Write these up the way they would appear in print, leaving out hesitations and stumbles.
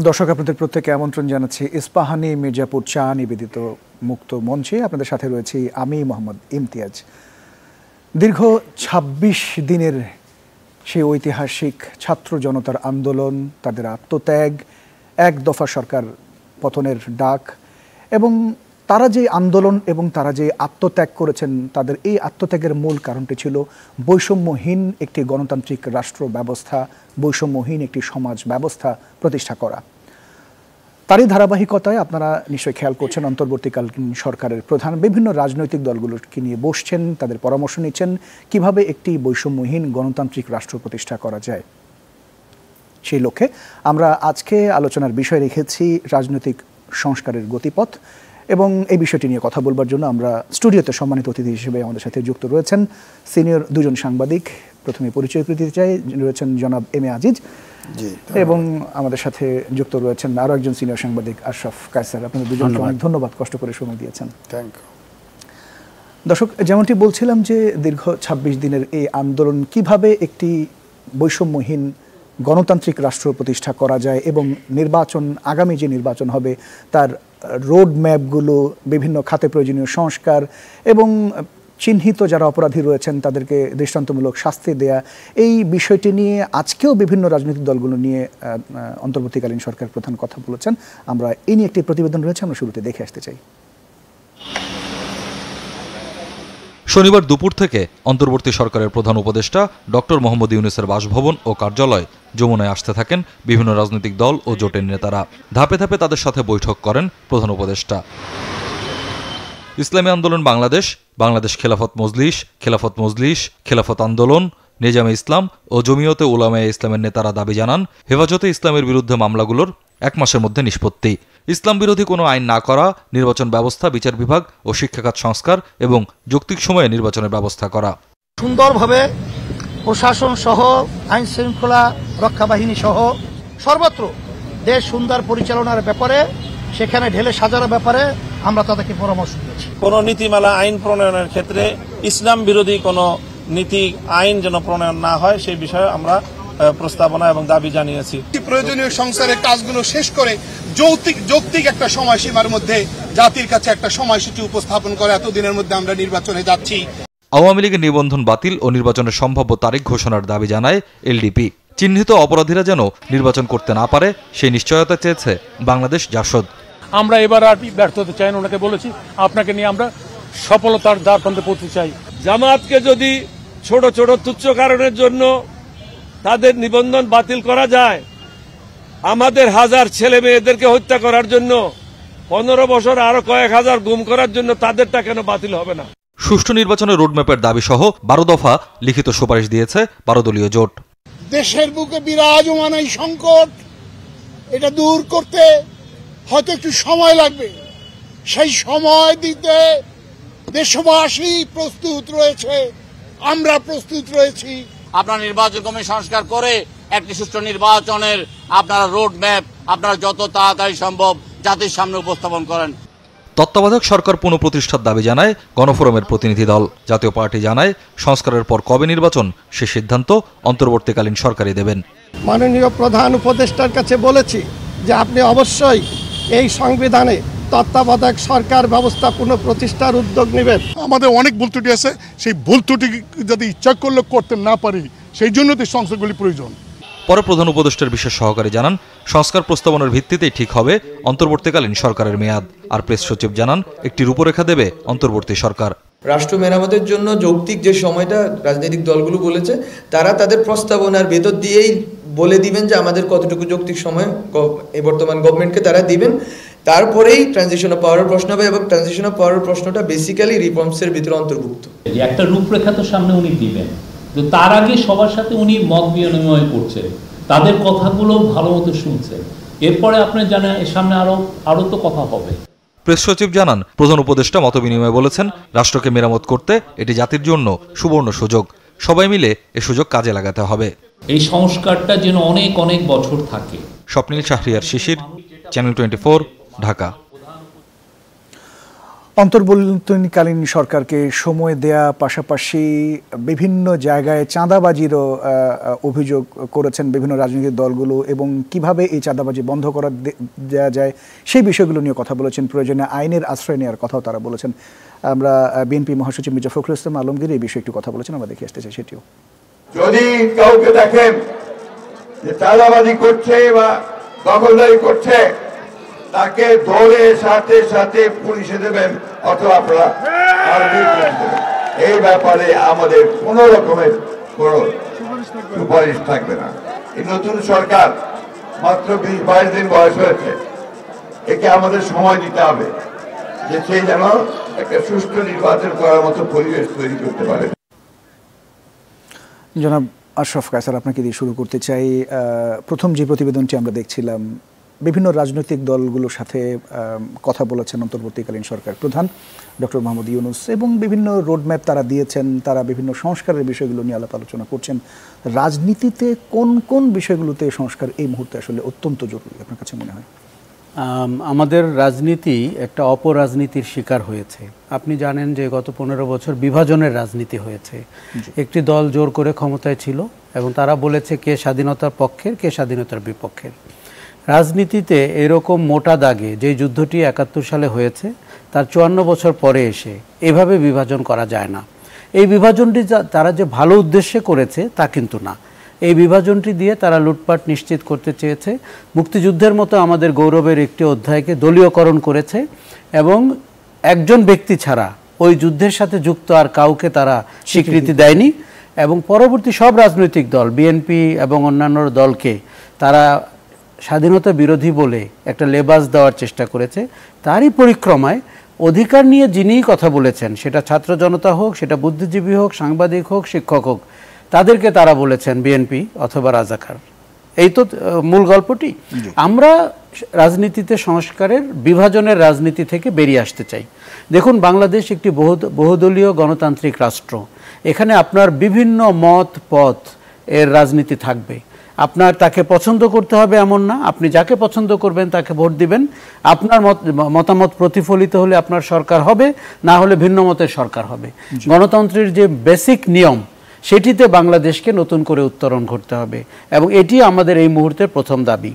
দর্শক আপনাদের প্রত্যেকে আমন্ত্রণ জানাচ্ছি ইস্পাহানি মির্জাপুর চা নিবেদিত মুক্ত মঞ্চে। আপনাদের সাথে রয়েছি আমি মোহাম্মদ ইমতিয়াজ। দীর্ঘ ২৬ দিনের সেই ঐতিহাসিক ছাত্র জনতার আন্দোলন, তাদের আত্মত্যাগ, এক দফা সরকার পতনের ডাক এবং তারা যে আন্দোলন এবং তারা যে আত্মত্যাগ করেছেন, তাদের এই আত্মত্যাগের মূল কারণটি ছিল বৈষম্যহীন একটি গণতান্ত্রিক রাষ্ট্র ব্যবস্থা, বৈষম্যহীন একটি সমাজ ব্যবস্থা প্রতিষ্ঠা করা। তারই ধারাবাহিকতায় আপনারা নিশ্চয়ই খেয়াল করছেন, অন্তর্বর্তীকালীন সরকারের প্রধান বিভিন্ন রাজনৈতিক দলগুলোকে নিয়ে বসছেন, তাদের পরামর্শ নিচ্ছেন কিভাবে একটি বৈষম্যহীন গণতান্ত্রিক রাষ্ট্র প্রতিষ্ঠা করা যায়। সেই লক্ষ্যে আমরা আজকে আলোচনার বিষয় রেখেছি রাজনৈতিক সংস্কারের গতিপথ, এবং এই বিষয়টি নিয়ে কথা বলবার জন্য আমরা স্টুডিওতে সম্মানিত অতিথি হিসেবে আমাদের সাথে যুক্ত রয়েছেন সিনিয়র দুজন সাংবাদিক। প্রথমে পরিচয় করে দিতে চাই, রয়েছেন জনাব এম এ আজিজ এবং আমাদের সাথে যুক্ত রয়েছেন আরও একজন সিনিয়র সাংবাদিক আশরাফ কায়সার। আপনাদের দুজনকে অনেক ধন্যবাদ, কষ্ট করে সময় দিয়েছেন। Thank you. দর্শক, যেমনটি বলছিলাম যে দীর্ঘ ২৬ দিনের এই আন্দোলন কিভাবে একটি বৈষম্যহীন গণতান্ত্রিক রাষ্ট্র প্রতিষ্ঠা করা যায় এবং নির্বাচন, আগামী যে নির্বাচন হবে তার রোড ম্যাপগুলো, বিভিন্ন খাতে প্রয়োজনীয় সংস্কার এবং চিহ্নিত যারা অপরাধী রয়েছেন তাদেরকে দৃষ্টান্তমূলক শাস্তি দেয়া, এই বিষয়টি নিয়ে আজকেও বিভিন্ন রাজনৈতিক দলগুলো নিয়ে অন্তর্বর্তীকালীন সরকার প্রধান কথা বলেছেন। আমরা এই নিয়ে একটি প্রতিবেদন রয়েছে, আমরা শুরুতে দেখে আসতে চাই। শনিবার দুপুর থেকে অন্তর্বর্তী সরকারের প্রধান উপদেষ্টা ডক্টর মোহাম্মদ ইউনূসের বাসভবন ও কার্যালয় যমুনায় আসতে থাকেন বিভিন্ন রাজনৈতিক দল ও জোটের নেতারা। ধাপে ধাপে তাদের সাথে বৈঠক করেন প্রধান উপদেষ্টা। ইসলামী আন্দোলন বাংলাদেশ, বাংলাদেশ খেলাফত মজলিস, খেলাফত আন্দোলন, নিজামে ইসলাম ও জমিয়তে উলামায়ে ইসলামের নেতারা দাবি জানান হেফাজতে ইসলামের বিরুদ্ধে মামলাগুলোর ১ মাসের মধ্যে নিষ্পত্তি, ইসলাম বিরোধী কোনো আইন না করা, নির্বাচন ব্যবস্থা, বিচার বিভাগ ও শিক্ষাখাত সংস্কার এবং যৌক্তিক সময়ে নির্বাচনের ব্যবস্থা করা। সুন্দরভাবে প্রশাসন সহ আইন শৃঙ্খলা রক্ষা বাহিনী সহ সর্বত্র দেশ সুন্দর পরিচালনার ব্যাপারে, সেখানে ঢেলে সাজানোর ব্যাপারে আমরা তাদেরকে পরামর্শ দিয়েছি। কোন নীতিমালা আইন প্রণয়নের ক্ষেত্রে ইসলাম বিরোধী কোন নীতি আইন যেন প্রণয়ন না হয় সেই বিষয়ে আমরা প্রস্তাবনা এবং দাবি জানিয়েছি। প্রয়োজনীয় সংস্কারের কাজগুলো শেষ করে যৌক্তিক একটা সময়সীমার মধ্যে জাতির কাছে একটা সময়সূচি উপস্থাপন করে এতদিনের মধ্যে আমরা নির্বাচনে যাচ্ছি। আওয়ামী লীগের নিবন্ধন বাতিল ও নির্বাচনের সম্ভাব্য তারিখ ঘোষণার দাবি জানায় এলডিপি। চিহ্নিত অপরাধীরা যেন নির্বাচন করতে না পারে সেই নিশ্চয়তা চেয়েছে বাংলাদেশ জাসদ। আমরা এবার আর ব্যর্থ হতে চাই না, ওনাকে বলেছি আপনাকে নিয়ে আমরা সফলতার দ্বারপ্রান্তে পৌঁছতে চাই। জামাতকে যদি ছোট ছোট তুচ্ছ কারণের জন্য তাদের নিবন্ধন বাতিল করা যায়, আমাদের হাজার ছেলে মেয়েদেরকে হত্যা করার জন্য 15 বছর আরো কয়েক হাজার গুম করার জন্য তাদেরটা কেন বাতিল হবে না? সুষ্ঠু নির্বাচনের রোডম্যাপের দাবি সহ 12 দফা লিখিত সুপারিশ দিয়েছে 12 দলীয় জোট। দেশের বুকে বিরাজমান এই সংকট, এটা দূর করতে হয়তো একটু সময় লাগবে, সেই সময় দিতে দেশবাসী প্রস্তুত রয়েছে, আমরা প্রস্তুত রয়েছি। আপনারা নির্বাচন কমিশন সংস্কার করে একটি সুষ্ঠু নির্বাচনের আপনারা রোড ম্যাপ আপনারা যত তাড়াতাড়ি সম্ভব জাতির সামনে উপস্থাপন করেন। তত্ত্বাবধায়ক সরকার পুনঃপ্রতিষ্ঠার দাবি জানায় গণফোরামের প্রতিনিধি দল। জাতীয় পার্টি জানায় সংস্কারের পর কবে নির্বাচন সে সিদ্ধান্ত অন্তর্বর্তীকালীন সরকারই দেবেন। মাননীয় প্রধান উপদেষ্টার কাছে বলেছি যে আপনি অবশ্যই এই সংবিধানে তত্ত্বাবধায়ক সরকার ব্যবস্থা পুনঃপ্রতিষ্ঠার উদ্যোগ নেবেন। আমাদের অনেক ভুল ত্রুটি আছে, সেই ভুল ত্রুটি যদি ইচ্ছা করলে করতে না পারি, সেই জন্য তো সংস্কারগুলি প্রয়োজন। পরে প্রধান উপদেষ্টার বিশেষ সহকারী জানান সংস্কার প্রস্তাবনার ভিত্তিতেই ঠিক হবে অন্তর্বর্তীকালীন সরকারের মেয়াদ। আর প্রেস সচিব জানান একটি রূপরেখা দেবে অন্তর্বর্তী সরকার। রাষ্ট্র মেরামতের জন্য যৌক্তিক যে সময়টা রাজনৈতিক দলগুলো বলেছে, তারা তাদের প্রস্তাবনার ভেতর দিয়েই বলে দিবেন যে আমাদের কতটুকু যৌক্তিক সময় এই বর্তমান গভর্নমেন্টকে তারা দিবেন। তারপরেই ট্রানজিশন অফ পাওয়ারের প্রশ্ন হবে এবং ট্রানজিশন অফ পাওয়ারের প্রশ্নটা বেসিক্যালি রিফর্মসের ভিতরে অন্তর্ভুক্ত। একটা রূপরেখা তো সামনে উনি দিবেন, তো তার আগে সবার সাথে উনি মত বিনিময় করছেন, তাদের কথাগুলো ভালো মতো শুনছেন, এরপরে আপনি জানেন সামনে আরো তো কথা হবে। প্রেস সচিব জানান প্রধান উপদেষ্টা মত বিনিময়ে বলেছেন রাষ্ট্রকে মেরামত করতে এটি জাতির জন্য সুবর্ণ সুযোগ, সবাই মিলে এ সুযোগ কাজে লাগাতে হবে। এই সংস্কারটা যেন অনেক অনেক বছর থাকে। স্বপ্নিল শাহরিয়ার শিশির, চ্যানেল 24, ঢাকা। অন্তর্বর্তীকালীন সরকারকে সময় দেয়া পাশাপাশি বিভিন্ন জায়গায় চাঁদাবাজিরও অভিযোগ করেছেন বিভিন্ন রাজনৈতিক দলগুলো, এবং কিভাবে এই চাঁদাবাজি বন্ধ করা দেওয়া যায় সেই বিষয়গুলো নিয়ে কথা বলেছেন। প্রয়োজনে আইনের আশ্রয় নেওয়ার কথাও তারা বলেছেন। আমরা বিএনপি মহাসচিব মির্জা ফখরুল ইসলাম আলমগীর এই বিষয়ে একটু কথা বলেছেন, আমরা দেখে আসতে চাই সেটিও। যদি কাউকে দেখেন যে চাঁদাবাজি করছে বা দখলদারি করছে, তাকে ধরে সাথে সাথে পুলিশে দেবেন অথবা আপনারা এই ব্যাপারে আমাদের কোন রকমের কোন সুপারিশ থাকবে না। এই নতুন সরকার মাত্র 20-22 দিন বয়স হয়েছে, একে আমাদের সময় দিতে হবে যে সেই যেন একটা সুষ্ঠু নির্বাচন করার মতো পরিবেশ তৈরি করতে পারে। জনাব আশরাফ কায়সার, আপনাকে দিয়ে শুরু করতে চাই। প্রথম যে প্রতিবেদনটি আমরা দেখছিলাম, বিভিন্ন রাজনৈতিক দলগুলোর সাথে কথা বলেছেন অন্তর্বর্তীকালীন সরকার প্রধান ডক্টর মোহাম্মদ ইউনূস, এবং বিভিন্ন রোডম্যাপ তারা দিয়েছেন। তারা বিভিন্ন সংস্কারের বিষয়গুলো নিয়ে আলাপ আলোচনা করছেন। রাজনীতিতে কোন কোন বিষয়গুলোতে সংস্কার এই মুহূর্তে আসলে অত্যন্ত জরুরি আপনার কাছে মনে হয়? আমাদের রাজনীতি একটা অপরাজনীতির শিকার হয়েছে। আপনি জানেন যে গত 15 বছর বিভাজনের রাজনীতি হয়েছে। একটি দল জোর করে ক্ষমতায় ছিল এবং তারা বলেছে কে স্বাধীনতার পক্ষের, কে স্বাধীনতার বিপক্ষের। রাজনীতিতে এরকম মোটা দাগে যে যুদ্ধটি 71 সালে হয়েছে, তার 54 বছর পরে এসে এভাবে বিভাজন করা যায় না। এই বিভাজনটি তারা যে ভালো উদ্দেশ্যে করেছে তা কিন্তু না। এই বিভাজনটি দিয়ে তারা লুটপাট নিশ্চিত করতে চেয়েছে। মুক্তিযুদ্ধের মতো আমাদের গৌরবের একটি অধ্যায়কে দলীয়করণ করেছে এবং একজন ব্যক্তি ছাড়া ওই যুদ্ধের সাথে যুক্ত আর কাউকে তারা স্বীকৃতি দেয়নি। এবং পরবর্তী সব রাজনৈতিক দল, বিএনপি এবং অন্যান্য দলকে তারা স্বাধীনতা বিরোধী বলে একটা লেবাস দেওয়ার চেষ্টা করেছে। তারই পরিক্রমায় অধিকার নিয়ে যিনিই কথা বলেছেন, সেটা ছাত্র জনতা হোক, সেটা বুদ্ধিজীবী হোক, সাংবাদিক হোক, শিক্ষক হোক, তাদেরকে তারা বলেছেন বিএনপি অথবা রাজাকার। এই তো মূল গল্পটি। আমরা রাজনীতিতে সংস্কারের, বিভাজনের রাজনীতি থেকে বেরিয়ে আসতে চাই। দেখুন, বাংলাদেশ একটি বহুদলীয় গণতান্ত্রিক রাষ্ট্র। এখানে আপনার বিভিন্ন মত পথ এর রাজনীতি থাকবে। আপনার তাকে পছন্দ করতে হবে এমন না, আপনি যাকে পছন্দ করবেন তাকে ভোট দিবেন। আপনার মতামত প্রতিফলিত হলে আপনার সরকার হবে, না হলে ভিন্ন মতের সরকার হবে। গণতন্ত্রের যে বেসিক নিয়ম, সেটিতে বাংলাদেশকে নতুন করে উত্তরণ ঘটতে হবে এবং এটি আমাদের এই মুহূর্তের প্রথম দাবি।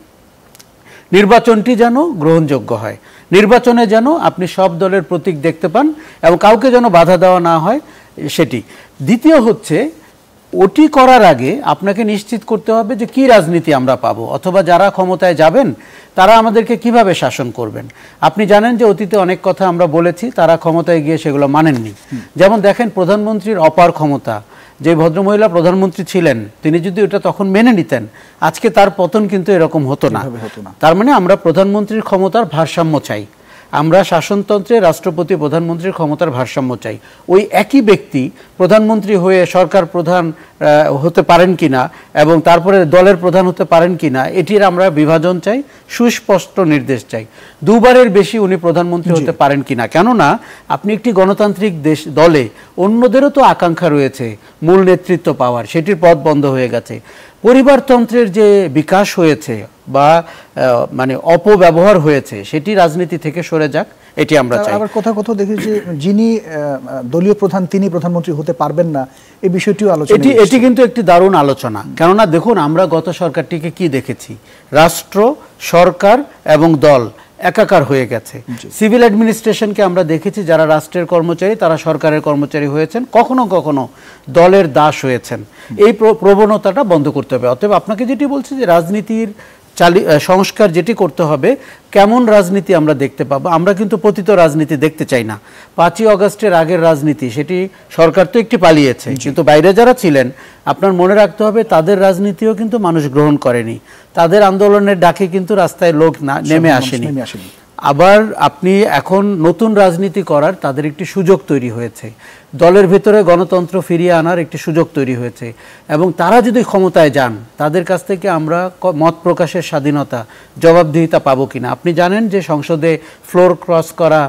নির্বাচনটি যেন গ্রহণযোগ্য হয়, নির্বাচনে যেন আপনি সব দলের প্রতীক দেখতে পান এবং কাউকে যেন বাধা দেওয়া না হয়, সেটি। দ্বিতীয় হচ্ছে, ওটি করার আগে আপনাকে নিশ্চিত করতে হবে যে কি রাজনীতি আমরা পাবো, অথবা যারা ক্ষমতায় যাবেন তারা আমাদেরকে কিভাবে শাসন করবেন। আপনি জানেন যে অতীতে অনেক কথা আমরা বলেছি, তারা ক্ষমতায় গিয়ে সেগুলো মানেননি। যেমন দেখেন, প্রধানমন্ত্রীর অপার ক্ষমতা, যে ভদ্রমহিলা প্রধানমন্ত্রী ছিলেন তিনি যদি ওটা তখন মেনে নিতেন, আজকে তার পতন কিন্তু এরকম হতো না। তার মানে আমরা প্রধানমন্ত্রীর ক্ষমতার ভারসাম্য চাই। আমরা শাসনতন্ত্রে রাষ্ট্রপতি প্রধানমন্ত্রীর ক্ষমতার ভারসাম্য চাই। ওই একই ব্যক্তি প্রধানমন্ত্রী হয়ে সরকার প্রধান হতে পারেন কিনা এবং তারপরে দলের প্রধান হতে পারেন কিনা, এটির আমরা বিভাজন চাই, সুস্পষ্ট নির্দেশ চাই। দুবারের বেশি উনি প্রধানমন্ত্রী হতে পারেন কিনা, কেননা আপনি একটি গণতান্ত্রিক দেশ, দলে অন্যদেরও তো আকাঙ্ক্ষা রয়েছে মূল নেতৃত্ব পাওয়ার, সেটির পথ বন্ধ হয়ে গেছে। পরিবারতন্ত্রের যে বিকাশ হয়েছে বা মানে অপব্যবহার হয়েছে, সেটি রাজনীতি থেকে সরে যাক, এটি আমরা চাই। আবার কথা দেখি যে যিনি দলীয় প্রধান তিনি প্রধানমন্ত্রী হতে পারবেন না, এই বিষয়টিও আলোচনা। এটি কিন্তু একটি দারুণ আলোচনা। কেননা দেখুন, আমরা গত সরকারটিকে কি দেখেছি, রাষ্ট্র, সরকার এবং দল একাকার হয়ে গেছে। সিভিল অ্যাডমিনিস্ট্রেশনকে আমরা দেখেছি, যারা রাষ্ট্রের কর্মচারী তারা সরকারের কর্মচারী হয়েছেন, কখনো কখনো দলের দাস হয়েছেন। এই প্রবণতাটা বন্ধ করতে হবে। অতএব আপনাকে যেটি বলছি যে রাজনীতির সংস্কার যেটি করতে হবে, কেমন রাজনীতি আমরা দেখতে পাবো। আমরা কিন্তু পতিত রাজনীতি দেখতে চাই না। 5ই আগস্টের আগের রাজনীতি, সেটি সরকার তো একটি পালিয়েছে, কিন্তু বাইরে যারা ছিলেন আপনার মনে রাখতে হবে তাদের রাজনীতিও কিন্তু মানুষ গ্রহণ করেনি। তাদের আন্দোলনের ডাকে কিন্তু রাস্তায় লোক নেমে আসেনি। আবার আপনি এখন নতুন রাজনীতি করার তাদের একটি সুযোগ তৈরি হয়েছে, দলের ভেতরে গণতন্ত্র ফিরিয়ে আনার একটি সুযোগ তৈরি হয়েছে এবং তারা যদি ক্ষমতায় যান তাদের কাছ থেকে আমরা মত প্রকাশের স্বাধীনতা, জবাবদিহিতা পাবো কিনা। আপনি জানেন যে সংসদে ফ্লোর ক্রস করা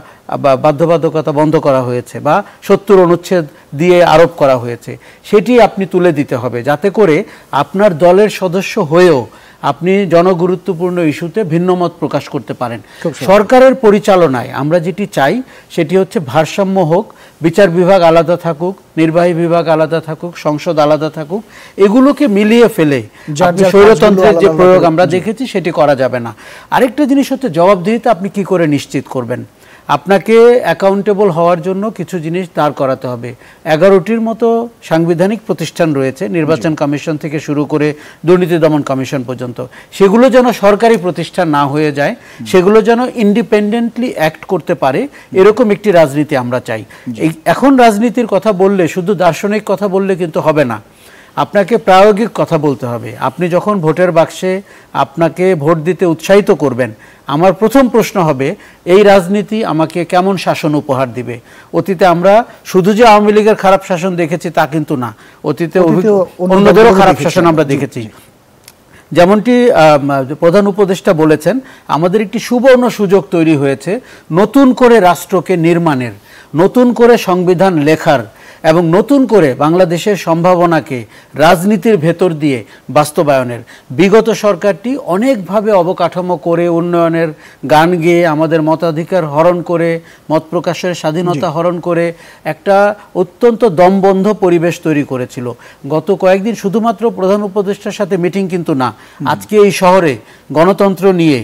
বা বাধ্যবাধকতা বন্ধ করা হয়েছে বা 70 অনুচ্ছেদ দিয়ে আরোপ করা হয়েছে, সেটি আপনি তুলে দিতে হবে, যাতে করে আপনার দলের সদস্য হয়েও আপনি জনগুরুত্বপূর্ণ ইস্যুতে ভিন্নমত প্রকাশ করতে পারেন। সরকারের পরিচালনায় আমরা যেটি চাই সেটি হচ্ছে ভারসাম্য হোক, বিচার বিভাগ আলাদা থাকুক, নির্বাহী বিভাগ আলাদা থাকুক, সংসদ আলাদা থাকুক, এগুলোকে মিলিয়ে ফেলে স্বৈরতন্ত্রের যে প্রয়োগ আমরা দেখেছি সেটি করা যাবে না। আরেকটা জিনিস হচ্ছে জবাবদিহিতা আপনি কি করে নিশ্চিত করবেন। আপনাকে অ্যাকাউন্টেবল হওয়ার জন্য কিছু জিনিস দাঁড় করাতে হবে। 11টির মতো সাংবিধানিক প্রতিষ্ঠান রয়েছে, নির্বাচন কমিশন থেকে শুরু করে দুর্নীতি দমন কমিশন পর্যন্ত। সেগুলো যেন সরকারি প্রতিষ্ঠান না হয়ে যায়, সেগুলো যেন ইন্ডিপেন্ডেন্টলি অ্যাক্ট করতে পারে, এরকম একটি রাজনীতি আমরা চাই। এখন রাজনীতির কথা বললে শুধু দার্শনিক কথা বললে কিন্তু হবে না, আপনাকে প্রায়োগিক কথা বলতে হবে। আপনি যখন ভোটের বাক্সে আপনাকে ভোট দিতে উৎসাহিত করবেন, আমার প্রথম প্রশ্ন হবে এই রাজনীতি আমাকে কেমন শাসন উপহার দিবে। অতীতে আমরা শুধু যে আওয়ামী লীগের খারাপ শাসন দেখেছি তা কিন্তু না, অতীতে অন্যদেরও খারাপ শাসন আমরা দেখেছি। যেমনটি প্রধান উপদেষ্টা বলেছেন, আমাদের একটি সুবর্ণ সুযোগ তৈরি হয়েছে নতুন করে রাষ্ট্রকে নির্মাণের, নতুন করে সংবিধান লেখার এবং নতুন করে বাংলাদেশের সম্ভাবনাকে রাজনীতির ভেতর দিয়ে বাস্তবায়নের। বিগত সরকারটি অনেকভাবে অবকাঠামো করে, উন্নয়নের গান গেয়ে, আমাদের মতাধিকার হরণ করে, মত প্রকাশের স্বাধীনতা হরণ করে একটা অত্যন্ত দমবন্ধ পরিবেশ তৈরি করেছিল। গত কয়েকদিন শুধুমাত্র প্রধান উপদেষ্টার সাথে মিটিং কিন্তু না, আজকে এই শহরে গণতন্ত্র নিয়ে,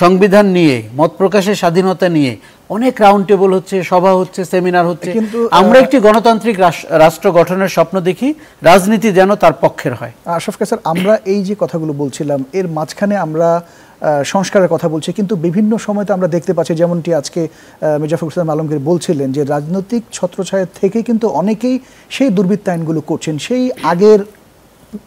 সংবিধান নিয়ে, মত প্রকাশের স্বাধীনতা নিয়ে অনেক রাউন্ড টেবল হচ্ছে, সভা হচ্ছে, সেমিনার হচ্ছে। কিন্তু আমরা একটি গণতান্ত্রিক রাষ্ট্র গঠনের স্বপ্ন দেখি, রাজনীতি যেন তার পক্ষের হয়। আশরাফ স্যার, আমরা এই যে কথাগুলো বলছিলাম এর মাঝখানে আমরা সংস্কারের কথা বলছি, কিন্তু বিভিন্ন সময় তো আমরা দেখতে পাচ্ছি, যেমনটি আজকে মির্জা ফখরুল ইসলাম আলমগীর বলছিলেন যে রাজনৈতিক ছত্রছায়া থেকে কিন্তু অনেকেই সেই দুর্বৃত্তায়নগুলো করছেন, সেই আগের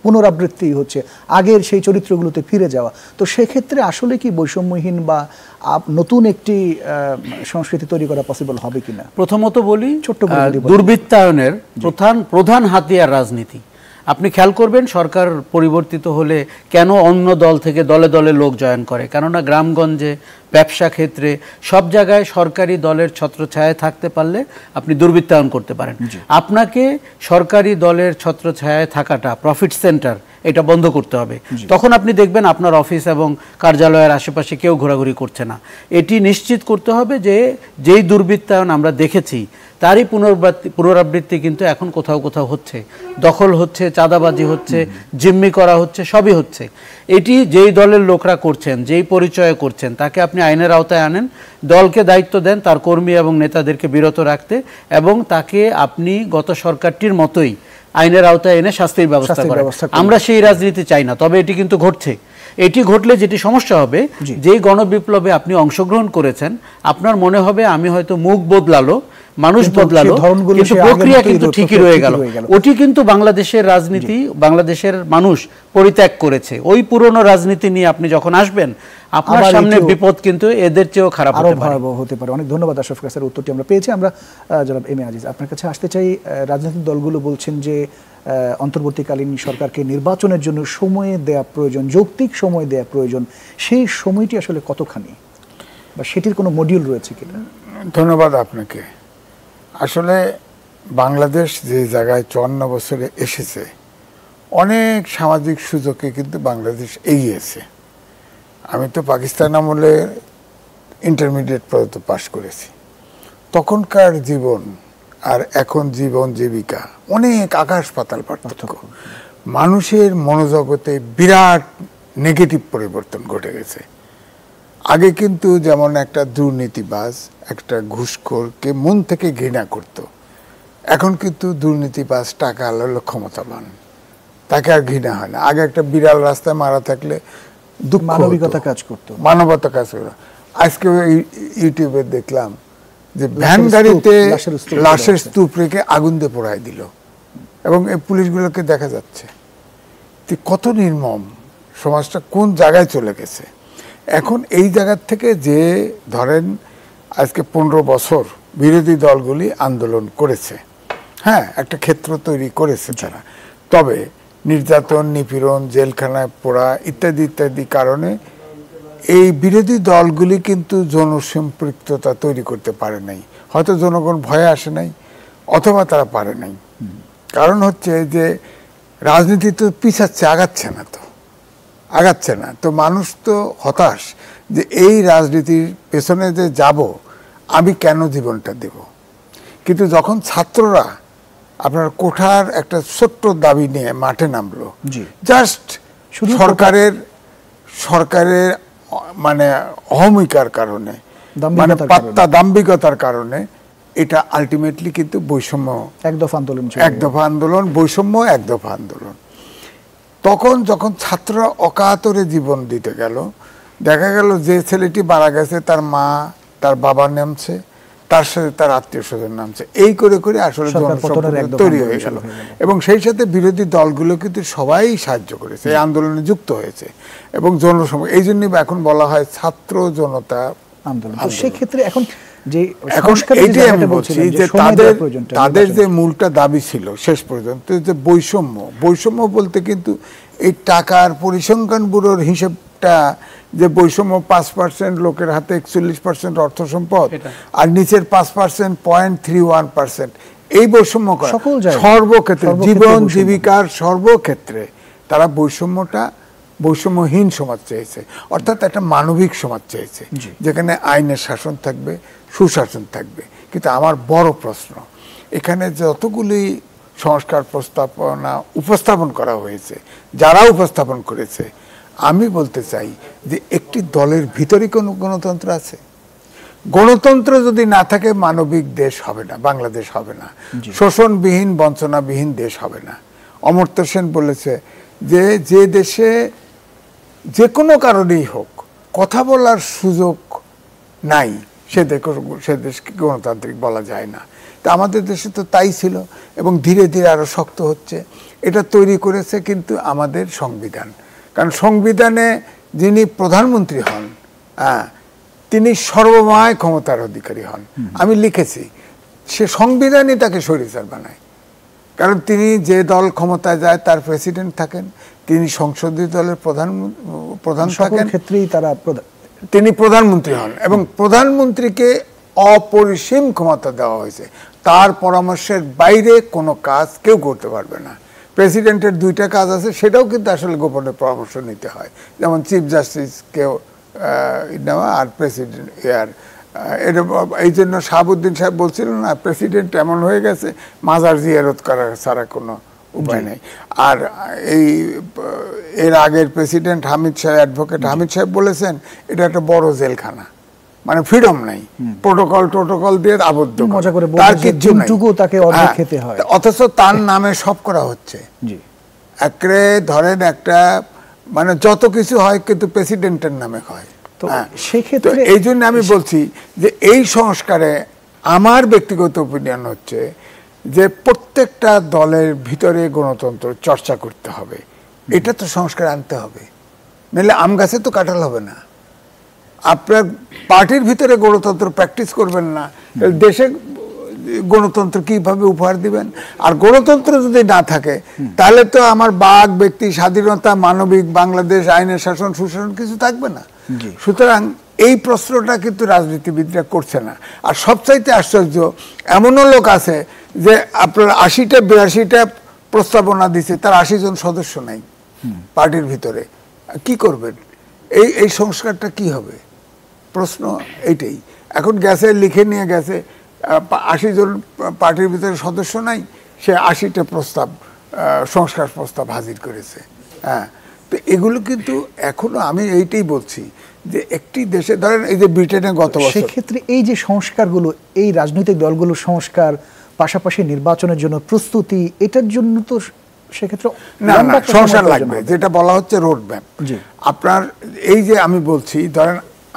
পুনরাবৃত্তি হচ্ছে, আগের সেই চরিত্রগুলোতে ফিরে যাওয়া। তো সেক্ষেত্রে আসলে কি বৈষম্যহীন বা নতুন একটি সংস্কৃতি তৈরি করা পসিবল হবে কিনা? প্রথমত বলি, দুর্বৃত্তায়নের প্রধান হাতিয়ার রাজনীতি। আপনি খেয়াল করবেন সরকার পরিবর্তিত হলে কেন অন্য দল থেকে দলে দলে লোক জয়েন করে, কেননা গ্রামগঞ্জে, ব্যবসা ক্ষেত্রে সব জায়গায় সরকারি দলের ছত্রছায়ায় থাকতে পারলে আপনি দুর্বৃত্তায়ন করতে পারেন। আপনাকে সরকারি দলের ছত্রছায়ায় থাকাটা, প্রফিট সেন্টার, এটা বন্ধ করতে হবে। তখন আপনি দেখবেন আপনার অফিস এবং কার্যালয়ের আশেপাশে কেউ ঘোরাঘুরি করছে না। এটি নিশ্চিত করতে হবে যে যেই দুর্বৃত্তায়ন আমরা দেখেছি তারই পুনরাবৃত্তি কিন্তু এখন কোথাও কোথাও হচ্ছে, দখল হচ্ছে, চাঁদাবাজি হচ্ছে, জিম্মি করা হচ্ছে, সবই হচ্ছে। এটি যেই দলের লোকরা করছেন, যেই পরিচয়ে করছেন, তাকে আপনি আইনের আওতায় আনেন, দলকে দায়িত্ব দেন তার কর্মী এবং নেতাদেরকে বিরত রাখতে, এবং তাকে আপনি গত সরকারটির মতোই আইনের আওতায় এনে শাস্তির ব্যবস্থা করেন। আমরা সেই রাজনীতি চাই না, তবে এটি কিন্তু ঘটছে। এটি ঘটলে যেটি সমস্যা হবে, যেই গণবিপ্লবে আপনি অংশগ্রহণ করেছেন, আপনার মনে হবে আমি হয়তো মুখ বদলালো, মানুষ বদলালো, কিন্তু প্রক্রিয়া কিন্তু ঠিকই রয়ে গেল। ওটি কিন্তু বাংলাদেশের রাজনীতি, বাংলাদেশের মানুষ পরিত্যাগ করেছে। ওই পুরনো রাজনীতি নিয়ে আপনি যখন আসবেন, আপনার সামনে বিপদ কিন্তু এদের চেয়েও খারাপ হতে পারে। অনেক ধন্যবাদ আশরাফ স্যার, উত্তরটি আমরা পেয়েছি। আমরা জনাব এম এ আজিজ, আপনার কাছে আসতে চাই। রাজনৈতিক দলগুলো বলছেন যে অন্তর্বর্তীকালীন সরকারকে নির্বাচনের জন্য সময় দেয়া প্রয়োজন, যৌক্তিক সময় দেয়া প্রয়োজন। সেই সময়টি আসলে কতখানি, বা সেটির কোনো মডিউল রয়েছে কিনা? ধন্যবাদ আপনাকে। আসলে বাংলাদেশ যে জায়গায় 54 বছরে এসেছে, অনেক সামাজিক সুযোগে কিন্তু বাংলাদেশ এগিয়েছে। আমি তো পাকিস্তান আমলে ইন্টারমিডিয়েট পর্যন্ত পাশ করেছি। তখনকার জীবন আর এখন জীবন জীবিকা অনেক আকাশ পাতাল পার্থক্য। মানুষের মনোজগতে বিরাট নেগেটিভ পরিবর্তন ঘটে গেছে। আগে কিন্তু যেমন একটা দুর্নীতিবাজ, একটা ঘুষখোরকে মন থেকে ঘৃণা করত, এখন কিন্তু দুর্নীতিবাজ টাকা আলো ক্ষমতাবান, তাকে আর ঘৃণা হয় না। আগে একটা বিড়াল রাস্তায় মারা থাকলে দুঃখ, মানবিকতা কাজ করতো, মানবতা কাজ করতো। আজকে ইউটিউবে দেখলাম যে ভ্যান গাড়িতে লাশের স্তূপ রেখে আগুন দিয়ে পোড়ায় দিল, এবং এই পুলিশগুলোকে দেখা যাচ্ছে। কত নির্মম, সমাজটা কোন জায়গায় চলে গেছে। এখন এই জায়গার থেকে যে ধরেন আজকে 15 বছর বিরোধী দলগুলি আন্দোলন করেছে, হ্যাঁ, একটা ক্ষেত্র তৈরি করেছে তারা, তবে নির্যাতন, নিপীড়ন, জেলখানায় পোড়া ইত্যাদি ইত্যাদি কারণে এই বিরোধী দলগুলি কিন্তু জনসম্পৃক্ততা তৈরি করতে পারে নাই। হয়তো জনগণ ভয়ে আসে নাই, অথবা তারা পারে নাই। কারণ হচ্ছে যে রাজনীতি তো পিছাচ্ছে, আগাচ্ছে না। তো আগাচ্ছে না। তো মানুষ তো হতাশ যে এই রাজনীতির পেছনে যে যাব, আমি কেন জীবনটা দেব। কিন্তু যখন ছাত্ররা আপনার কোঠার একটা ছোট্ট দাবি নিয়ে মাঠে নামলো, জাস্ট সরকারের মানে অহমিকার কারণে, মানে দাম্ভিকতার কারণে, এটা আলটিমেটলি কিন্তু বৈষম্য এক দফা আন্দোলন, বৈষম্য এক দফা আন্দোলন। তখন যখন ছাত্ররা অকাতরে জীবন দিতে গেল, দেখা গেল যে ছেলেটি মারা গেছে তার মা তার বাবা নামছে, তার সাথে তার আত্মীয় স্বজন নামছে, এই করে করে আসলে তৈরি হয়ে গেল। এবং সেই সাথে বিরোধী দলগুলো কিন্তু সবাই সাহায্য করেছে, এই আন্দোলনে যুক্ত হয়েছে এবং জনসমাজ। এই জন্য এখন বলা হয় ছাত্র জনতা আন্দোলন। সেক্ষেত্রে এখন যে এইটাই আমি বলছি যে তাদের যে মূলটা দাবি ছিল শেষ পর্যন্ত, যে বৈষম্য বলতে কিন্তু এই টাকার পরিসংখ্যান ব্যুরোর হিসেবটা, যে বৈষম্য 5% লোকের হাতে 41% অর্থ সম্পদ আর নিচের 5% 0.31%, এই বৈষম্য সর্বক্ষেত্রে, জীবন জীবিকার সর্বক্ষেত্রে তারা বৈষম্যহীন সমাজ চেয়েছে, অর্থাৎ একটা মানবিক সমাজ চেয়েছে যেখানে আইনের শাসন থাকবে, সুশাসন থাকবে। কিন্তু আমার বড় প্রশ্ন, এখানে যতগুলি সংস্কার উপস্থাপন করা হয়েছে, যারা উপস্থাপন করেছে, আমি বলতে চাই যে একটি দলের ভিতরে কোনো গণতন্ত্র আছে? গণতন্ত্র যদি না থাকে মানবিক দেশ হবে না, বাংলাদেশ হবে না, শোষণবিহীন বঞ্চনাবিহীন দেশ হবে না। অমর্ত্য সেন বলেছে যে দেশে যে কোনো কারণেই হোক কথা বলার সুযোগ নাই, সে দেশকে গণতান্ত্রিক বলা যায় না। তা আমাদের দেশে তো তাই ছিল এবং ধীরে ধীরে আরো শক্ত হচ্ছে। এটা তৈরি করেছে কিন্তু আমাদের সংবিধান। কারণ সংবিধানে যিনি প্রধানমন্ত্রী হন, তিনি সর্বময় ক্ষমতার অধিকারী হন। আমি লিখেছি, সে সংবিধানই তাকে স্বৈরাচার বানায়। কারণ তিনি যে দল ক্ষমতায় যায় তার প্রেসিডেন্ট থাকেন, তিনি সংসদীয় দলের প্রধান থাকেন, তিনি প্রধানমন্ত্রী হন এবং প্রধানমন্ত্রীকে অপরিসীম ক্ষমতা দেওয়া হয়েছে। তার পরামর্শের বাইরে কোনো কাজ কেউ করতে পারবে না। প্রেসিডেন্টের দুইটা কাজ আছে, সেটাও কিন্তু আসলে গোপনে পরামর্শ নিতে হয়, যেমন চিফ জাস্টিসকেও নেওয়া আর প্রেসিডেন্ট এটা। এই জন্য শাহাবুদ্দিন সাহেব বলছিলেন না, প্রেসিডেন্ট এমন হয়ে গেছে মাজার জিয়ারত করার ছাড়া কোনো উপায় নেই। আর এর আগের প্রেসিডেন্ট অ্যাডভোকেট হামিদ সাহেব বলেছেন এটা একটা বড় জেলখানা, মানে ফ্রিডম নাই, প্রোটোকল দিয়ে আবদ্ধ, তার কিছু খেতে হয়, অথচ তার নামে সব করা হচ্ছে। একরে ধরেন একটা মানে যত কিছু হয় কিন্তু প্রেসিডেন্টের নামে হয়। সেক্ষেত্রে এই জন্য আমি বলছি যে এই সংস্কারে আমার ব্যক্তিগত ওপিনিয়ন হচ্ছে যে প্রত্যেকটা দলের ভিতরে গণতন্ত্র চর্চা করতে হবে, এটা তো সংস্কার আনতে হবে, নাহলে আম গাছে তো কাঁঠাল হবে না। আপনার পার্টির ভিতরে গণতন্ত্র প্র্যাকটিস করবেন না, দেশে গণতন্ত্র কিভাবে উপহার দিবেন? আর গণতন্ত্র যদি না থাকে তাহলে তো আমার বাক ব্যক্তি স্বাধীনতা, মানবিক বাংলাদেশ, আইনের শাসন, সুশাসন কিছু থাকবে না। সুতরাং এই প্রশ্নটা কিন্তু রাজনীতিবিদরা করছে না। আর সবচাইতে আশ্চর্য, এমনও লোক আছে যে আপনার 80টা 82টা প্রস্তাবনা দিচ্ছে, তার 80 জন সদস্য নাই পার্টির ভিতরে। কি করবেন? এই সংস্কারটা কি হবে? প্রশ্ন এইটাই। এখন গেছে, লিখে নিয়ে গেছে, 80 জন পার্টির ভিতরে সদস্য নাই, সে 80টা সংস্কার প্রস্তাব হাজির করেছে। তো এগুলো কিন্তু এখনো আমি এইটাই বলছি যে একটি দেশে ধরেন এই যে ব্রিটেনে গত বছর, সেক্ষেত্রে এই যে সংস্কারগুলো, এই রাজনৈতিক দলগুলোর সংস্কার, পাশাপাশি নির্বাচনের জন্য প্রস্তুতি, এটার জন্য তো সেক্ষেত্রে সংস্কার লাগবে, যেটা বলা হচ্ছে রোড ম্যাপ। আপনার এই যে আমি বলছি, ধরেন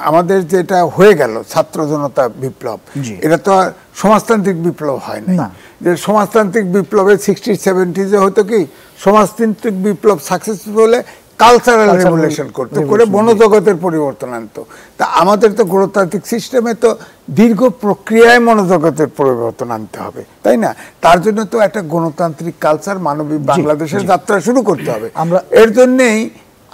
আমাদের যেটা হয়ে গেল ছাত্র জনতা বিপ্লব, এটা তো সমাজতান্ত্রিক বিপ্লব হয় না। যে সমাজতান্ত্রিক বিপ্লবে 60-70 হতো কি, সমাজতান্ত্রিক বিপ্লব সাকসেসফুল হলে কালচারাল রেভলিউশন করতে করে মনোজগতের পরিবর্তন আনতো। তা আমাদের তো গণতান্ত্রিক সিস্টেমে তো দীর্ঘ প্রক্রিয়ায় মনোজগতের পরিবর্তন আনতে হবে, তাই না? তার জন্য তো একটা গণতান্ত্রিক কালচার, মানবিক বাংলাদেশের যাত্রা শুরু করতে হবে। এর জন্যেই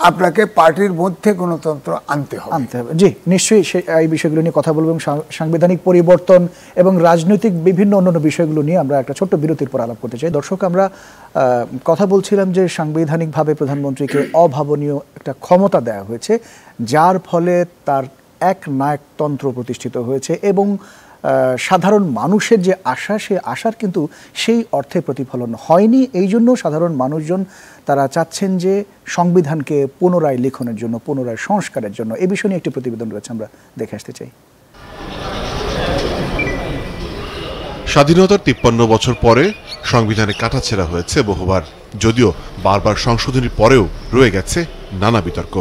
আপনাকে পার্টির মধ্যে গণতন্ত্র আনতে হবে। জি, নিশ্চয়ই এই বিষয়গুলো নিয়ে কথা বলবো এবং সাংবিধানিক পরিবর্তন এবং রাজনৈতিক বিভিন্ন অন্যান্য বিষয়গুলো নিয়ে আমরা একটা ছোট্ট বিরতির পর আলাপ করতে চাই। দর্শক, আমরা কথা বলছিলাম যে সাংবিধানিকভাবে প্রধানমন্ত্রীকে অভাবনীয় একটা ক্ষমতা দেওয়া হয়েছে, যার ফলে তার এক নায়কতন্ত্র প্রতিষ্ঠিত হয়েছে এবং সাধারণ মানুষের যে আশা, সে আশার কিন্তু সেই অর্থে প্রতিফলন হয়নি। এই জন্য সাধারণ মানুষজন তারা চাচ্ছেন যে সংবিধানকে পুনরায় লিখনের জন্য, পুনরায় সংস্কারের জন্য। এই বিষয় নিয়ে একটি প্রতিবেদন রয়েছে, আমরা দেখে আসতে চাই। স্বাধীনতার 53 বছর পরে সংবিধানে কাটাছেঁড়া হয়েছে বহুবার, যদিও বারবার সংশোধনীর পরেও রয়ে গেছে নানা বিতর্ক।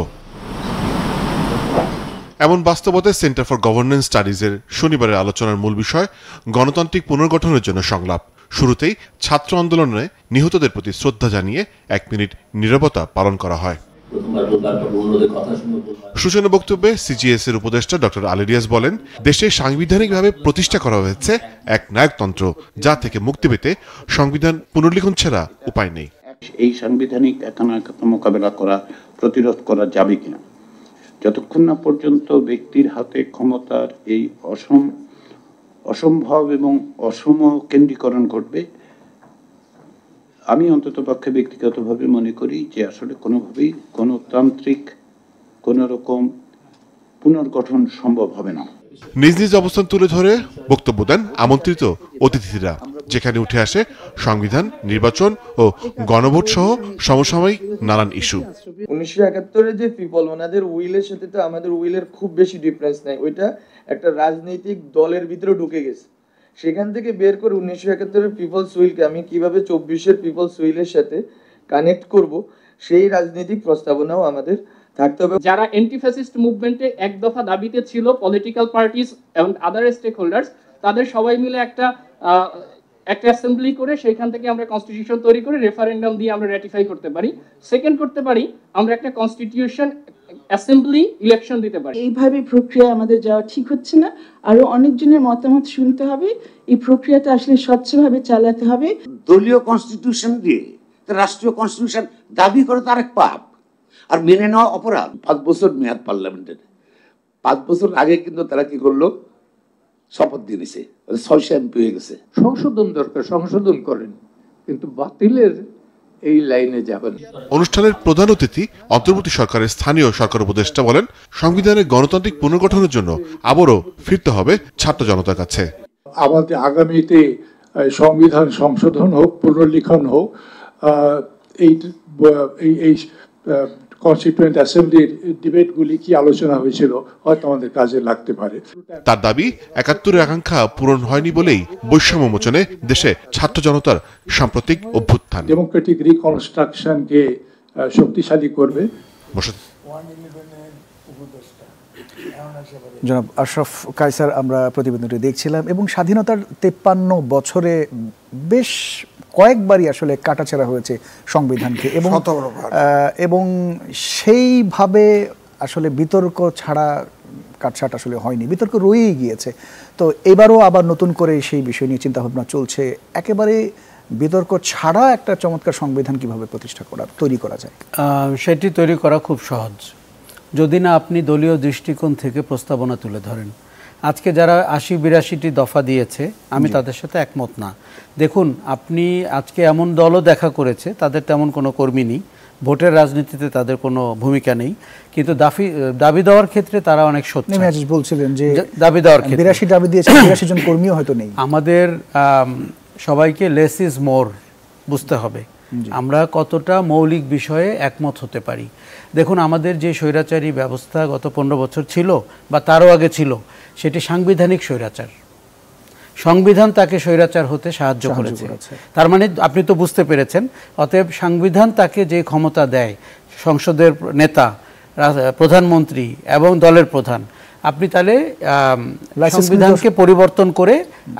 এমন বাস্তবতায় সেন্টার ফর গভর্নেন্স স্টাডিজের শনিবারের আলোচনার মূল বিষয় গণতান্ত্রিক পুনর্গঠনের জন্য সংলাপ। শুরুতেই ছাত্র আন্দোলনে নিহতদের প্রতি শ্রদ্ধা জানিয়ে 1 মিনিট নীরবতা পালন করা হয়। সূচনা বক্তব্যে সিজিএস এর উপদেষ্টা ডক্টর আলিরিয়াস বলেন, দেশে সাংবিধানিকভাবে প্রতিষ্ঠা করা হয়েছে এক নায়কতন্ত্র, যা থেকে মুক্তি পেতে সংবিধান পুনর্লিখন ছাড়া উপায় নেই। এই সাংবিধানিক একানায়কতা মোকাবেলা করা, প্রতিরোধ করা যাবে কিনা, যতক্ষণ না পর্যন্ত ব্যক্তির হাতে ক্ষমতার এই অসম্ভব এবং অসম কেন্দ্রীকরণ ঘটবে, আমি অন্ততপক্ষে ব্যক্তিগতভাবে মনে করি যে আসলে কোনোভাবেই গণতান্ত্রিক কোনো রকম পুনর্গঠন সম্ভব হবে না। নিজ নিজ অবস্থান তুলে ধরে বক্তব্য দেন আমন্ত্রিত অতিথিরা, যেখানে উঠে আসে সংবিধান, নির্বাচন ও গণভোট সহ সমসাময়িক নানান ইস্যু। 1971-এর যে পিপল, ওনাদের উইলের সাথে তো আমাদের উইলের খুব বেশি ডিফারেন্স নাই। ওইটা একটা রাজনৈতিক দলের ভিতরে ঢুকে গেছে। সেখান থেকে বের করে 1971-এর পিপলস উইলকে আমি কিভাবে 24-এর পিপলস উইলের সাথে কানেক্ট করব, সেই রাজনৈতিক প্রস্তাবনাও আমাদের থাকতে হবে। যারা অ্যান্টি ফ্যাসিস্ট মুভমেন্টে এক দফা দাবিতে ছিল, পলিটিক্যাল পার্টিস এবং আদার স্টেক হোল্ডার্স, তাদের সবাই মিলে একটা অ্যাসেম্বলি করে সেখান থেকে আমরা কনস্টিটিউশন তৈরি করে রেফারেন্ডাম দিয়ে আমরা রেটিফাই করতে পারি। সেকেন্ড করতে পারি, আমরা একটা কনস্টিটিউশন অ্যাসেম্বলি ইলেকশন দিতে পারি। এইভাবে প্রক্রিয়া আমাদের যাওয়া ঠিক হচ্ছে না, আরো অনেকজনের মতামত শুনতে হবে, এই প্রক্রিয়াটা আসলে স্বচ্ছভাবে চালাতে হবে। দলীয় কনস্টিটিউশন দিয়ে রাষ্ট্রীয় কনস্টিটিউশন দাবি করে তার এক পাপ, আর মেনে নেওয়া অপরাধ। 5 বছর মেয়াদ পার্লামেন্টের, 5 বছর আগে কিন্তু তারা কি করলো, শপথ দিয়ে নিছে, 600 এমপি হয়ে গেছে। সংশোধন দরকার, সংশোধন করেন, কিন্তু বাতিলের এই লাইনে যাবেন। অনুষ্ঠানের প্রধান অতিথি অন্তর্বর্তী সরকারের স্থানীয় সরকার উপদেষ্টা বলেন, সংবিধানের গণতান্ত্রিক পুনর্গঠনের জন্য আবারও ফিরতে হবে ছাত্র জনতার কাছে। আমাদের আগামীতে সংবিধান সংশোধন হোক, পুনর্লিখন হোক, এই কনস্টিটিউয়েন্ট অ্যাসেম্বলির ডিবেটগুলি কি আলোচনা হয়েছিল হয়তো আমাদের কাজে লাগতে পারে। তার দাবি, 71-এর আকাঙ্ক্ষা পূরণ হয়নি বলেই বৈষম্য মোচনে দেশে ছাত্র জনতার সাম্প্রতিক অভ্যুত্থান ডেমোক্রেটিক রিকনস্ট্রাকশনকে শক্তিশালী করবে। জনাব আশরাফ কায়সার, আমরা প্রতিবেদনটি দেখছিলাম এবং স্বাধীনতার 53 বছরে বেশ কয়েকবারই আসলে কাটাছেঁড়া হয়েছে সংবিধানকে এবং সেইভাবে আসলে বিতর্ক ছাড়া কাটছাট আসলে হয়নি, বিতর্ক রয়েই গিয়েছে। তো এবারও আবার নতুন করে সেই বিষয় নিয়ে চিন্তাভাবনা চলছে। একেবারে বিতর্ক ছাড়া একটা চমৎকার সংবিধান কিভাবে তৈরি করা যায়, সেটি তৈরি করা খুব সহজ, যদি না আপনি দলীয় দৃষ্টিকোণ থেকে প্রস্তাবনা তুলে ধরেন। আজকে যারা 80-82টি দফা দিয়েছে, আমি তাদের সাথে একমত না। দেখুন, আপনি আজকে এমন দলও দেখা করেছে তাদের তেমন কোনো কর্মী নেই, ভোটের রাজনীতিতে তাদের কোনো ভূমিকা নেই, কিন্তু দাবি দেওয়ার ক্ষেত্রে তারা অনেক সত্যি বলছিলেন যে দাবি দেওয়ার ক্ষেত্রে 82 দাবি দিয়েছে, 82 জন কর্মীও হয়তো নেই। আমাদের সবাইকে লেস ইজ মোর বুঝতে হবে, আমরা কতটা মৌলিক বিষয়ে একমত হতে পারি। দেখুন, আমাদের যে স্বৈরাচারী ব্যবস্থা গত 15 বছর ছিল বা তারও আগে ছিল, সেটি সাংবিধানিক স্বৈরাচার। সংবিধান তাকে স্বৈরাচার হতে সাহায্য করেছে। তার মানে আপনি তো বুঝতে পেরেছেন, অতএব সংবিধান তাকে যে ক্ষমতা দেয়, সংসদের নেতা, প্রধানমন্ত্রী এবং দলের প্রধান, আপনি তাহলে সংবিধানকে পরিবর্তন করে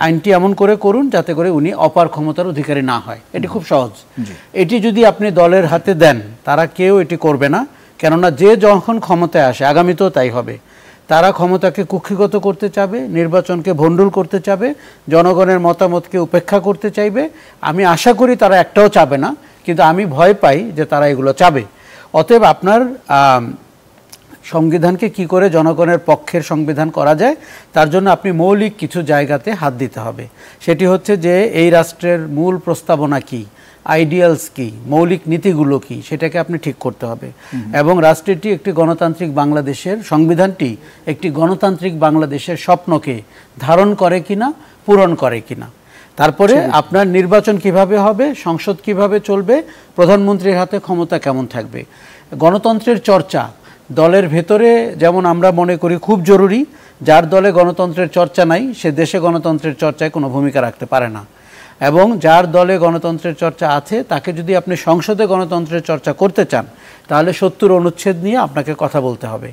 আইনটি এমন করে করুন যাতে করে উনি অপার ক্ষমতার অধিকারী না হয়। এটি খুব সহজ। এটি যদি আপনি দলের হাতে দেন, তারা কেউ এটি করবে না, কেননা যে যখন ক্ষমতায় আসে, আগামীতেও তাই হবে, তারা ক্ষমতাকে কুক্ষিগত করতে চাবে, নির্বাচনকে ভণ্ডুল করতে চাবে, জনগণের মতামতকে উপেক্ষা করতে চাইবে। আমি আশা করি তারা একটাও চাবে না, কিন্তু আমি ভয় পাই যে তারা এগুলো চাবে। অতএব আপনার সংবিধানকে কি করে জনগণের পক্ষের সংবিধান করা যায় তার জন্য আপনি মৌলিক কিছু জায়গাতে হাত দিতে হবে। সেটি হচ্ছে যে এই রাষ্ট্রের মূল প্রস্তাবনা কি, আইডিয়ালস কি, মৌলিক নীতিগুলো কি, সেটাকে আপনি ঠিক করতে হবে। এবং রাষ্ট্রটি একটি গণতান্ত্রিক বাংলাদেশের, সংবিধানটি একটি গণতান্ত্রিক বাংলাদেশের স্বপ্নকে ধারণ করে কিনা, পূরণ করে কিনা। তারপরে আপনার নির্বাচন কিভাবে হবে, সংসদ কিভাবে চলবে, প্রধানমন্ত্রীর হাতে ক্ষমতা কেমন থাকবে। গণতন্ত্রের চর্চা দলের ভেতরে যেমন আমরা মনে করি খুব জরুরি, যার দলে গণতন্ত্রের চর্চা নাই সে দেশে গণতন্ত্রের চর্চায় কোনো ভূমিকা রাখতে পারে না। এবং যার দলে গণতন্ত্রের চর্চা আছে তাকে যদি আপনি সংসদে গণতন্ত্রের চর্চা করতে চান তাহলে ৭০ অনুচ্ছেদ নিয়ে আপনাকে কথা বলতে হবে,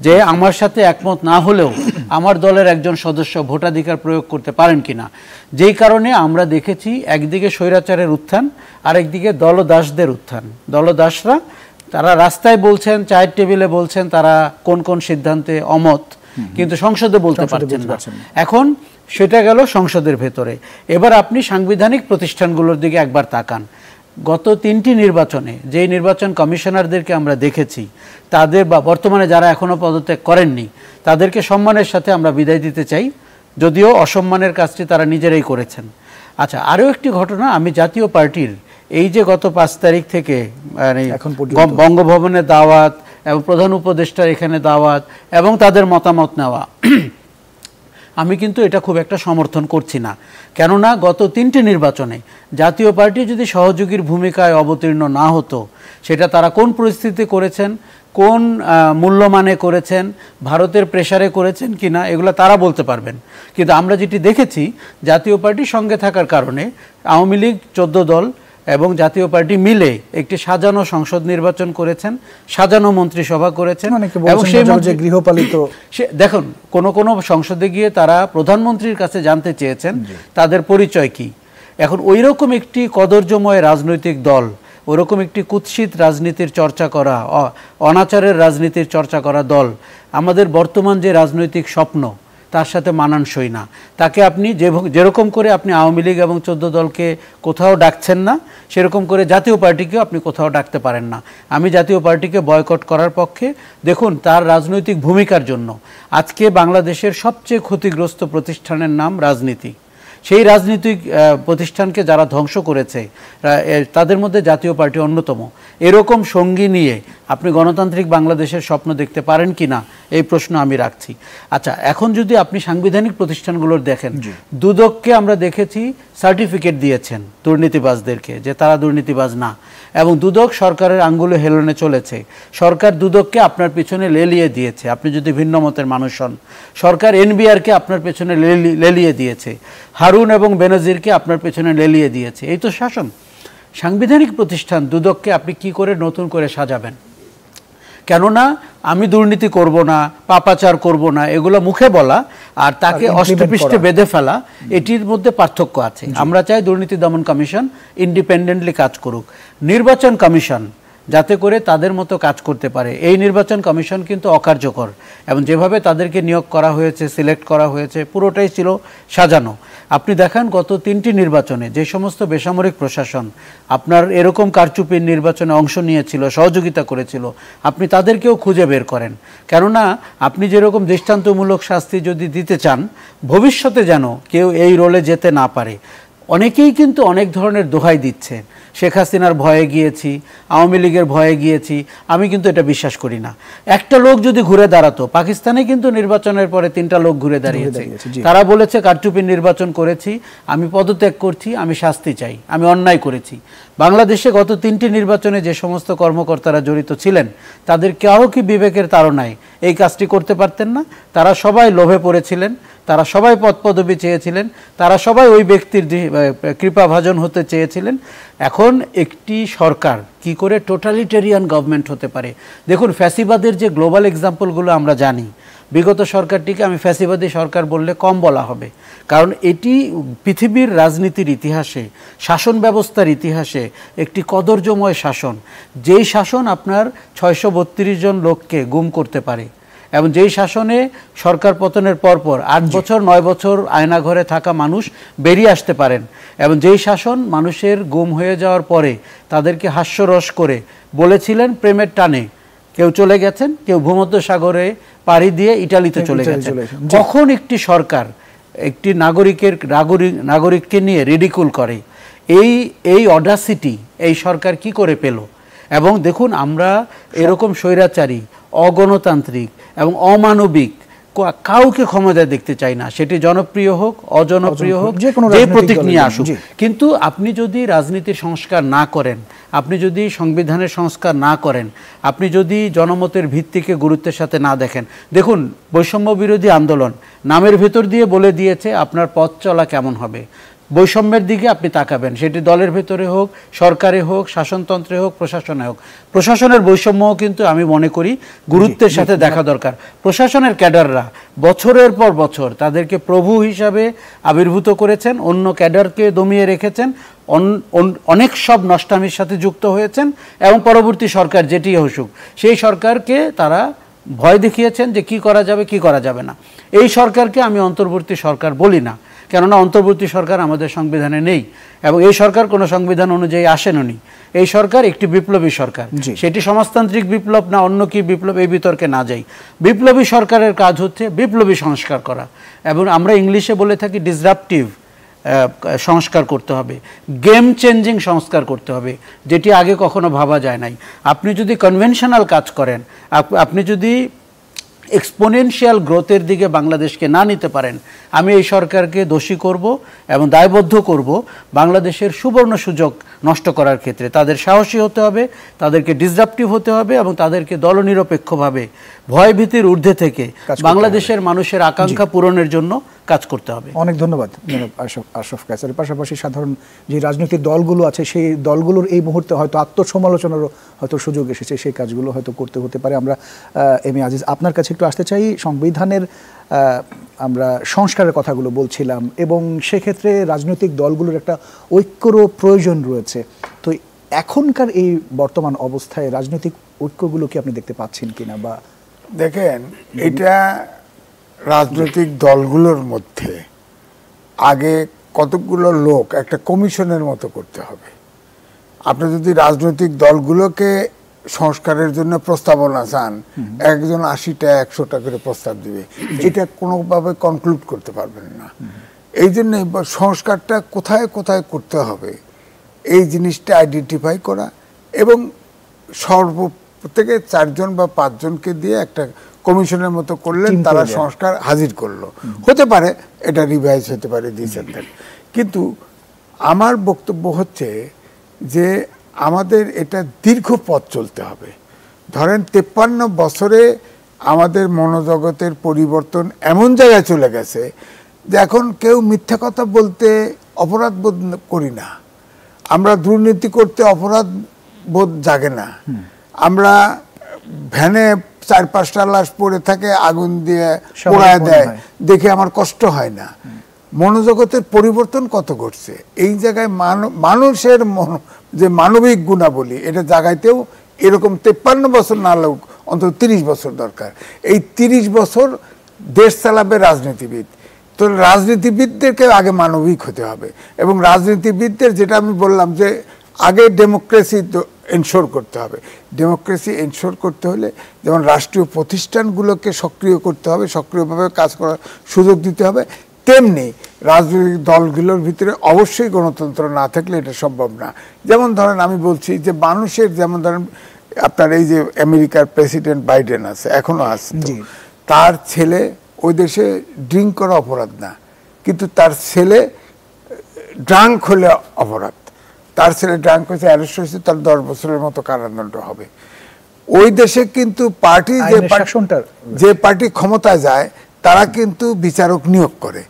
যে আমার সাথে একমত না হলেও আমার দলের একজন সদস্য ভোটাধিকার প্রয়োগ করতে পারেন কিনা। যেই কারণে আমরা দেখেছি একদিকে স্বৈরাচারের উত্থান, আরেকদিকে দলদাসদের উত্থান। দলদাসরা তারা রাস্তায় বলছেন, চায়ের টেবিলে বলছেন তারা কোন কোন সিদ্ধান্তে অমত, কিন্তু সংসদে বলতে পারছেন না। এখন সেটা গেল সংসদের ভেতরে। এবার আপনি সাংবিধানিক প্রতিষ্ঠানগুলোর দিকে একবার তাকান। গত 3টি নির্বাচনে যেই নির্বাচন কমিশনারদেরকে আমরা দেখেছি তাদের, বা বর্তমানে যারা এখনও পদত্যাগ করেননি তাদেরকে সম্মানের সাথে আমরা বিদায় দিতে চাই, যদিও অসম্মানের কাজটি তারা নিজেরাই করেছেন। আচ্ছা, আরও একটি ঘটনা, আমি জাতীয় পার্টির এই যে গত 5 তারিখ থেকে বঙ্গভবনে দাওয়াত এবং প্রধান উপদেষ্টার এখানে দাওয়াত এবং তাদের মতামত নেওয়া, আমি কিন্তু এটা খুব একটা সমর্থন করছি না। কেননা গত 3টি নির্বাচনে জাতীয় পার্টি যদি সহযোগীর ভূমিকায় অবতীর্ণ না হতো, সেটা তারা কোন পরিস্থিতিতে করেছেন, কোন মূল্যমানে করেছেন, ভারতের প্রেসারে করেছেন কিনা, এগুলো তারা বলতে পারবেন। কিন্তু আমরা যেটি দেখেছি, জাতীয় পার্টির সঙ্গে থাকার কারণে আওয়ামী লীগ 14 দল এবং জাতীয় পার্টি মিলে একটি সাজানো সংসদ নির্বাচন করেছেন, সাজানো মন্ত্রিসভা করেছেন। এবং সেই গৃহপালিত দেখুন, কোন কোন সংসদে গিয়ে তারা প্রধানমন্ত্রীর কাছে জানতে চেয়েছেন তাদের পরিচয় কি। এখন ওই রকম একটি কদর্যময় রাজনৈতিক দল, ওরকম একটি কুৎসিত রাজনীতির চর্চা করা, অনাচারের রাজনীতির চর্চা করা দল আমাদের বর্তমান যে রাজনৈতিক স্বপ্ন তার সাথে মানানসই না। তাকে আপনি যেরকম করে আপনি আওয়ামী লীগ এবং 14 দলকে কোথাও ডাকছেন না, সেরকম করে জাতীয় পার্টিকেও আপনি কোথাও ডাকতে পারেন না। আমি জাতীয় পার্টিকে বয়কট করার পক্ষে। দেখুন, তার রাজনৈতিক ভূমিকার জন্য আজকে বাংলাদেশের সবচেয়ে ক্ষতিগ্রস্ত প্রতিষ্ঠানের নাম রাজনীতি। সেই রাজনৈতিক প্রতিষ্ঠানকে যারা ধ্বংস করেছে তাদের মধ্যে জাতীয় পার্টি অন্যতম। এরকম সঙ্গী নিয়ে আপনি গণতান্ত্রিক বাংলাদেশের স্বপ্ন দেখতে পারেন কি না, এই প্রশ্ন আমি রাখছি। আচ্ছা, এখন যদি আপনি সাংবিধানিক প্রতিষ্ঠানগুলোর দেখেন, দুদককে আমরা দেখেছি সার্টিফিকেট দিয়েছেন দুর্নীতিবাজদেরকে যে তারা দুর্নীতিবাজ না, এবং দুদক সরকারের আঙ্গুলে হেলনে চলেছে। সরকার দুদককে আপনার পিছনে লেলিয়ে দিয়েছে, আপনি যদি ভিন্ন মতের মানুষ হন। সরকার এনবিআরকে আপনার পেছনে লেলিয়ে দিয়েছে, হারুন এবং বেনজিরকে আপনার পেছনে লেলিয়ে দিয়েছে। এই তো শাসন। সাংবিধানিক প্রতিষ্ঠান দুদককে আপনি কি করে নতুন করে সাজাবেন? কেননা আমি দুর্নীতি করব না, পাপাচার করব না, এগুলো মুখে বলা আর তাকে অষ্টপৃষ্ঠে বেঁধে ফেলা, এটির মধ্যে পার্থক্য আছে। আমরা চাই দুর্নীতি দমন কমিশন ইন্ডিপেন্ডেন্টলি কাজ করুক। নির্বাচন কমিশন যাতে করে তাদের মতো কাজ করতে পারে। এই নির্বাচন কমিশন কিন্তু অকার্যকর, এবং যেভাবে তাদেরকে নিয়োগ করা হয়েছে, সিলেক্ট করা হয়েছে, পুরোটাই ছিল সাজানো। আপনি দেখান গত 3টি নির্বাচনে যে সমস্ত বেসামরিক প্রশাসন আপনার এরকম কারচুপির নির্বাচনে অংশ নিয়েছিল, সহযোগিতা করেছিল, আপনি তাদেরকেও খুঁজে বের করেন। কেননা আপনি যেরকম দৃষ্টান্তমূলক শাস্তি যদি দিতে চান, ভবিষ্যতে যেন কেউ এই রোলে যেতে না পারে। অনেকেই কিন্তু অনেক ধরনের দোহাই দিচ্ছে, শেখ হাসিনার ভয়ে গিয়েছি, আওয়ামী লীগের ভয়ে গিয়েছি। আমি কিন্তু এটা বিশ্বাস করি না। একটা লোক যদি ঘুরে দাঁড়াতো, পাকিস্তানে কিন্তু নির্বাচনের পরে 3টা লোক ঘুরে দাঁড়িয়েছে, তারা বলেছে কারচুপির নির্বাচন করেছি, আমি পদত্যাগ করছি, আমি শাস্তি চাই, আমি অন্যায় করেছি। বাংলাদেশে গত 3টি নির্বাচনে যে সমস্ত কর্মকর্তারা জড়িত ছিলেন তাদের কারো কি বিবেকের তাড়নায় এই কাজটি করতে পারতেন না? তারা সবাই লোভে পড়েছিলেন, তারা সবাই পদপদবি চেয়েছিলেন, তারা সবাই ওই ব্যক্তির কৃপাভাজন হতে চেয়েছিলেন। এখন একটি সরকার কি করে টোটালিটেরিয়ান গভর্নমেন্ট হতে পারে? দেখুন, ফ্যাসিবাদের যে গ্লোবাল এক্সাম্পলগুলো আমরা জানি, বিগত সরকারটিকে আমি ফ্যাসিবাদী সরকার বললে কম বলা হবে, কারণ এটি পৃথিবীর রাজনীতির ইতিহাসে, শাসন ব্যবস্থার ইতিহাসে একটি কদর্যময় শাসন। যেই শাসন আপনার 632 জন লোককে গুম করতে পারে, এবং যেই শাসনে সরকার পতনের পরপর 8 বছর 9 বছর আয়নাঘরে থাকা মানুষ বেরিয়ে আসতে পারেন, এবং যেই শাসন মানুষের গুম হয়ে যাওয়ার পরে তাদেরকে হাস্যরস করে বলেছিলেন প্রেমের টানে কেউ চলে গেছেন, কেউ ভূমধ্যসাগরে পাড়ি দিয়ে ইটালিতে চলে গেছেন। কখন একটি সরকার একটি নাগরিককে নিয়ে রিডিকুল করে, এই অডাসিটি এই সরকার কি করে পেল? এবং দেখুন, আমরা এরকম স্বৈরাচারী, অগণতান্ত্রিক এবং অমানবিক কাউকে ক্ষমতায় দেখতে চাই না, সেটি জনপ্রিয় হোক অজনপ্রিয় হোক, যে প্রতীক নিয়ে আসুক। কিন্তু আপনি যদি রাজনীতির সংস্কার না করেন, আপনি যদি সংবিধানের সংস্কার না করেন, আপনি যদি জনমতের ভিত্তিকে গুরুত্বের সাথে না দেখেন, দেখুন বৈষম্য বিরোধী আন্দোলন নামের ভেতর দিয়ে বলে দিয়েছে আপনার পথ চলা কেমন হবে। বৈষম্যের দিকে আপনি তাকাবেন, সেটি দলের ভেতরে হোক, সরকারে হোক, শাসনতন্ত্রে হোক, প্রশাসনে হোক। প্রশাসনের বৈষম্যও কিন্তু আমি মনে করি গুরুত্বের সাথে দেখা দরকার। প্রশাসনের ক্যাডাররা বছরের পর বছর তাদেরকে প্রভু হিসাবে আবির্ভূত করেছেন, অন্য ক্যাডারকে দমিয়ে রেখেছেন, অনেক সব নষ্টামির সাথে যুক্ত হয়েছেন, এবং পরবর্তী সরকার যেটি হসুক সেই সরকারকে তারা ভয় দেখিয়েছেন যে কি করা যাবে কি করা যাবে না। এই সরকারকে আমি অন্তর্বর্তী সরকার বলি না, কেননা অন্তর্বর্তী সরকার আমাদের সংবিধানে নেই এবং এই সরকার কোনো সংবিধান অনুযায়ী আসেননি। এই সরকার একটি বিপ্লবী সরকার, সেটি সমাজতান্ত্রিক বিপ্লব না অন্য কি বিপ্লব এই বিতর্কে না যাই। বিপ্লবী সরকারের কাজ হচ্ছে বিপ্লবী সংস্কার করা, এবং আমরা ইংলিশে বলে থাকি ডিসরাপটিভ সংস্কার করতে হবে, গেম চেঞ্জিং সংস্কার করতে হবে, যেটি আগে কখনো ভাবা যায় নাই। আপনি যদি কনভেনশনাল কাজ করেন, আপনি যদি এক্সপোনেনশিয়াল গ্রোথের দিকে বাংলাদেশকে না নিতে পারেন, আমি এই সরকারকে দোষী করব এবং দায়বদ্ধ করব বাংলাদেশের সুবর্ণ সুযোগ নষ্ট করার ক্ষেত্রে। তাদের সাহসী হতে হবে, তাদেরকে ডিসরাপটিভ হতে হবে এবং তাদেরকে দলনিরপেক্ষভাবে ভয় ভীতির ঊর্ধ্বে থেকে বাংলাদেশের মানুষের আকাঙ্ক্ষা পূরণের জন্য কাজ করতে হবে। অনেক ধন্যবাদ আশরাফ কায়সারের। পাশাপাশি সাধারণ যে রাজনৈতিক দলগুলো আছে সেই দলগুলোর এই মুহূর্তে হয়তো আত্মসমালোচনারও হয়তো সুযোগ এসেছে, সেই কাজগুলো হয়তো করতে হতে পারে। আমরা এম এ আজিজ আপনার কাছে একটু আসতে চাই। সংবিধানের আমরা সংস্কারের কথাগুলো বলছিলাম এবং সেক্ষেত্রে রাজনৈতিক দলগুলোর একটা ঐক্যরও প্রয়োজন রয়েছে। তো এখনকার এই বর্তমান অবস্থায় রাজনৈতিক ঐক্যগুলো কি আপনি দেখতে পাচ্ছেন কিনা? বা দেখেন, এটা রাজনৈতিক দলগুলোর মধ্যে আগে কতগুলো লোক একটা কমিশনের মতো করতে হবে। আপনি যদি রাজনৈতিক দলগুলোকে সংস্কারের জন্য প্রস্তাবনা চান, একজন 80টা 100টা করে প্রস্তাব দিবে, এটা কোনোভাবে কনক্লুড করতে পারবেন না। এই জন্য সংস্কারটা কোথায় কোথায় করতে হবে এই জিনিসটা আইডেন্টিফাই করা, এবং সর্বপ্রত্যেকে 4 জন বা 5 জনকে দিয়ে একটা কমিশনের মতো করলেন, তারা সংস্কার হাজির করলো। হতে পারে এটা রিভাইজ হতে পারে কিন্তু আমার বক্তব্য হচ্ছে যে আমাদের এটা দীর্ঘ পথ চলতে হবে। ধরেন 53 বছরে আমাদের মনোজগতের পরিবর্তন এমন জায়গায় চলে গেছে যে এখন কেউ মিথ্যা কথা বলতে অপরাধ বোধ করি না, আমরা দুর্নীতি করতে অপরাধ বোধ জাগে না, আমরা ভ্যানে 4-5টা লাশ পড়ে থাকে আগুন দিয়ে পোড়ায় দেয় দেখে আমার কষ্ট হয় না। মনোজগতের পরিবর্তন কত ঘটছে এই জায়গায়, মানুষের যে মানবিক গুণাবলী এটা জাগাইতেও এরকম 53 বছর না লোক অন্তত 30 বছর দরকার। এই 30 বছর দেশ চালাবে রাজনীতিবিদ, তো রাজনীতিবিদদেরকে আগে মানবিক হতে হবে এবং রাজনীতিবিদদের যেটা আমি বললাম যে আগে ডেমোক্রেসি এনশোর করতে হবে। ডেমোক্রেসি এনশোর করতে হলে যেমন রাষ্ট্রীয় প্রতিষ্ঠানগুলোকে সক্রিয় করতে হবে, সক্রিয়ভাবে কাজ করার সুযোগ দিতে হবে, তেমনি রাজনৈতিক দলগুলোর ভিতরে অবশ্যই গণতন্ত্র না থাকলে এটা সম্ভব না। যেমন ধরেন আমি বলছি যে মানুষের, যেমন ধরেন আপনার এই যে আমেরিকার প্রেসিডেন্ট বাইডেন আছে, এখনো আছে, তার ছেলে ওই দেশে ড্রিঙ্ক করা অপরাধ না, কিন্তু তার ছেলে ড্রাঙ্ক হলে অপরাধ। তার ছেলে ড্রাঙ্ক হয়েছে, অ্যারেস্ট হয়েছে, তার 10 বছরের মতো কারাদণ্ড হবে। ওই দেশে কিন্তু পার্টি যে পার্টি ক্ষমতায় যায় তারা কিন্তু বিচারক নিয়োগ করে,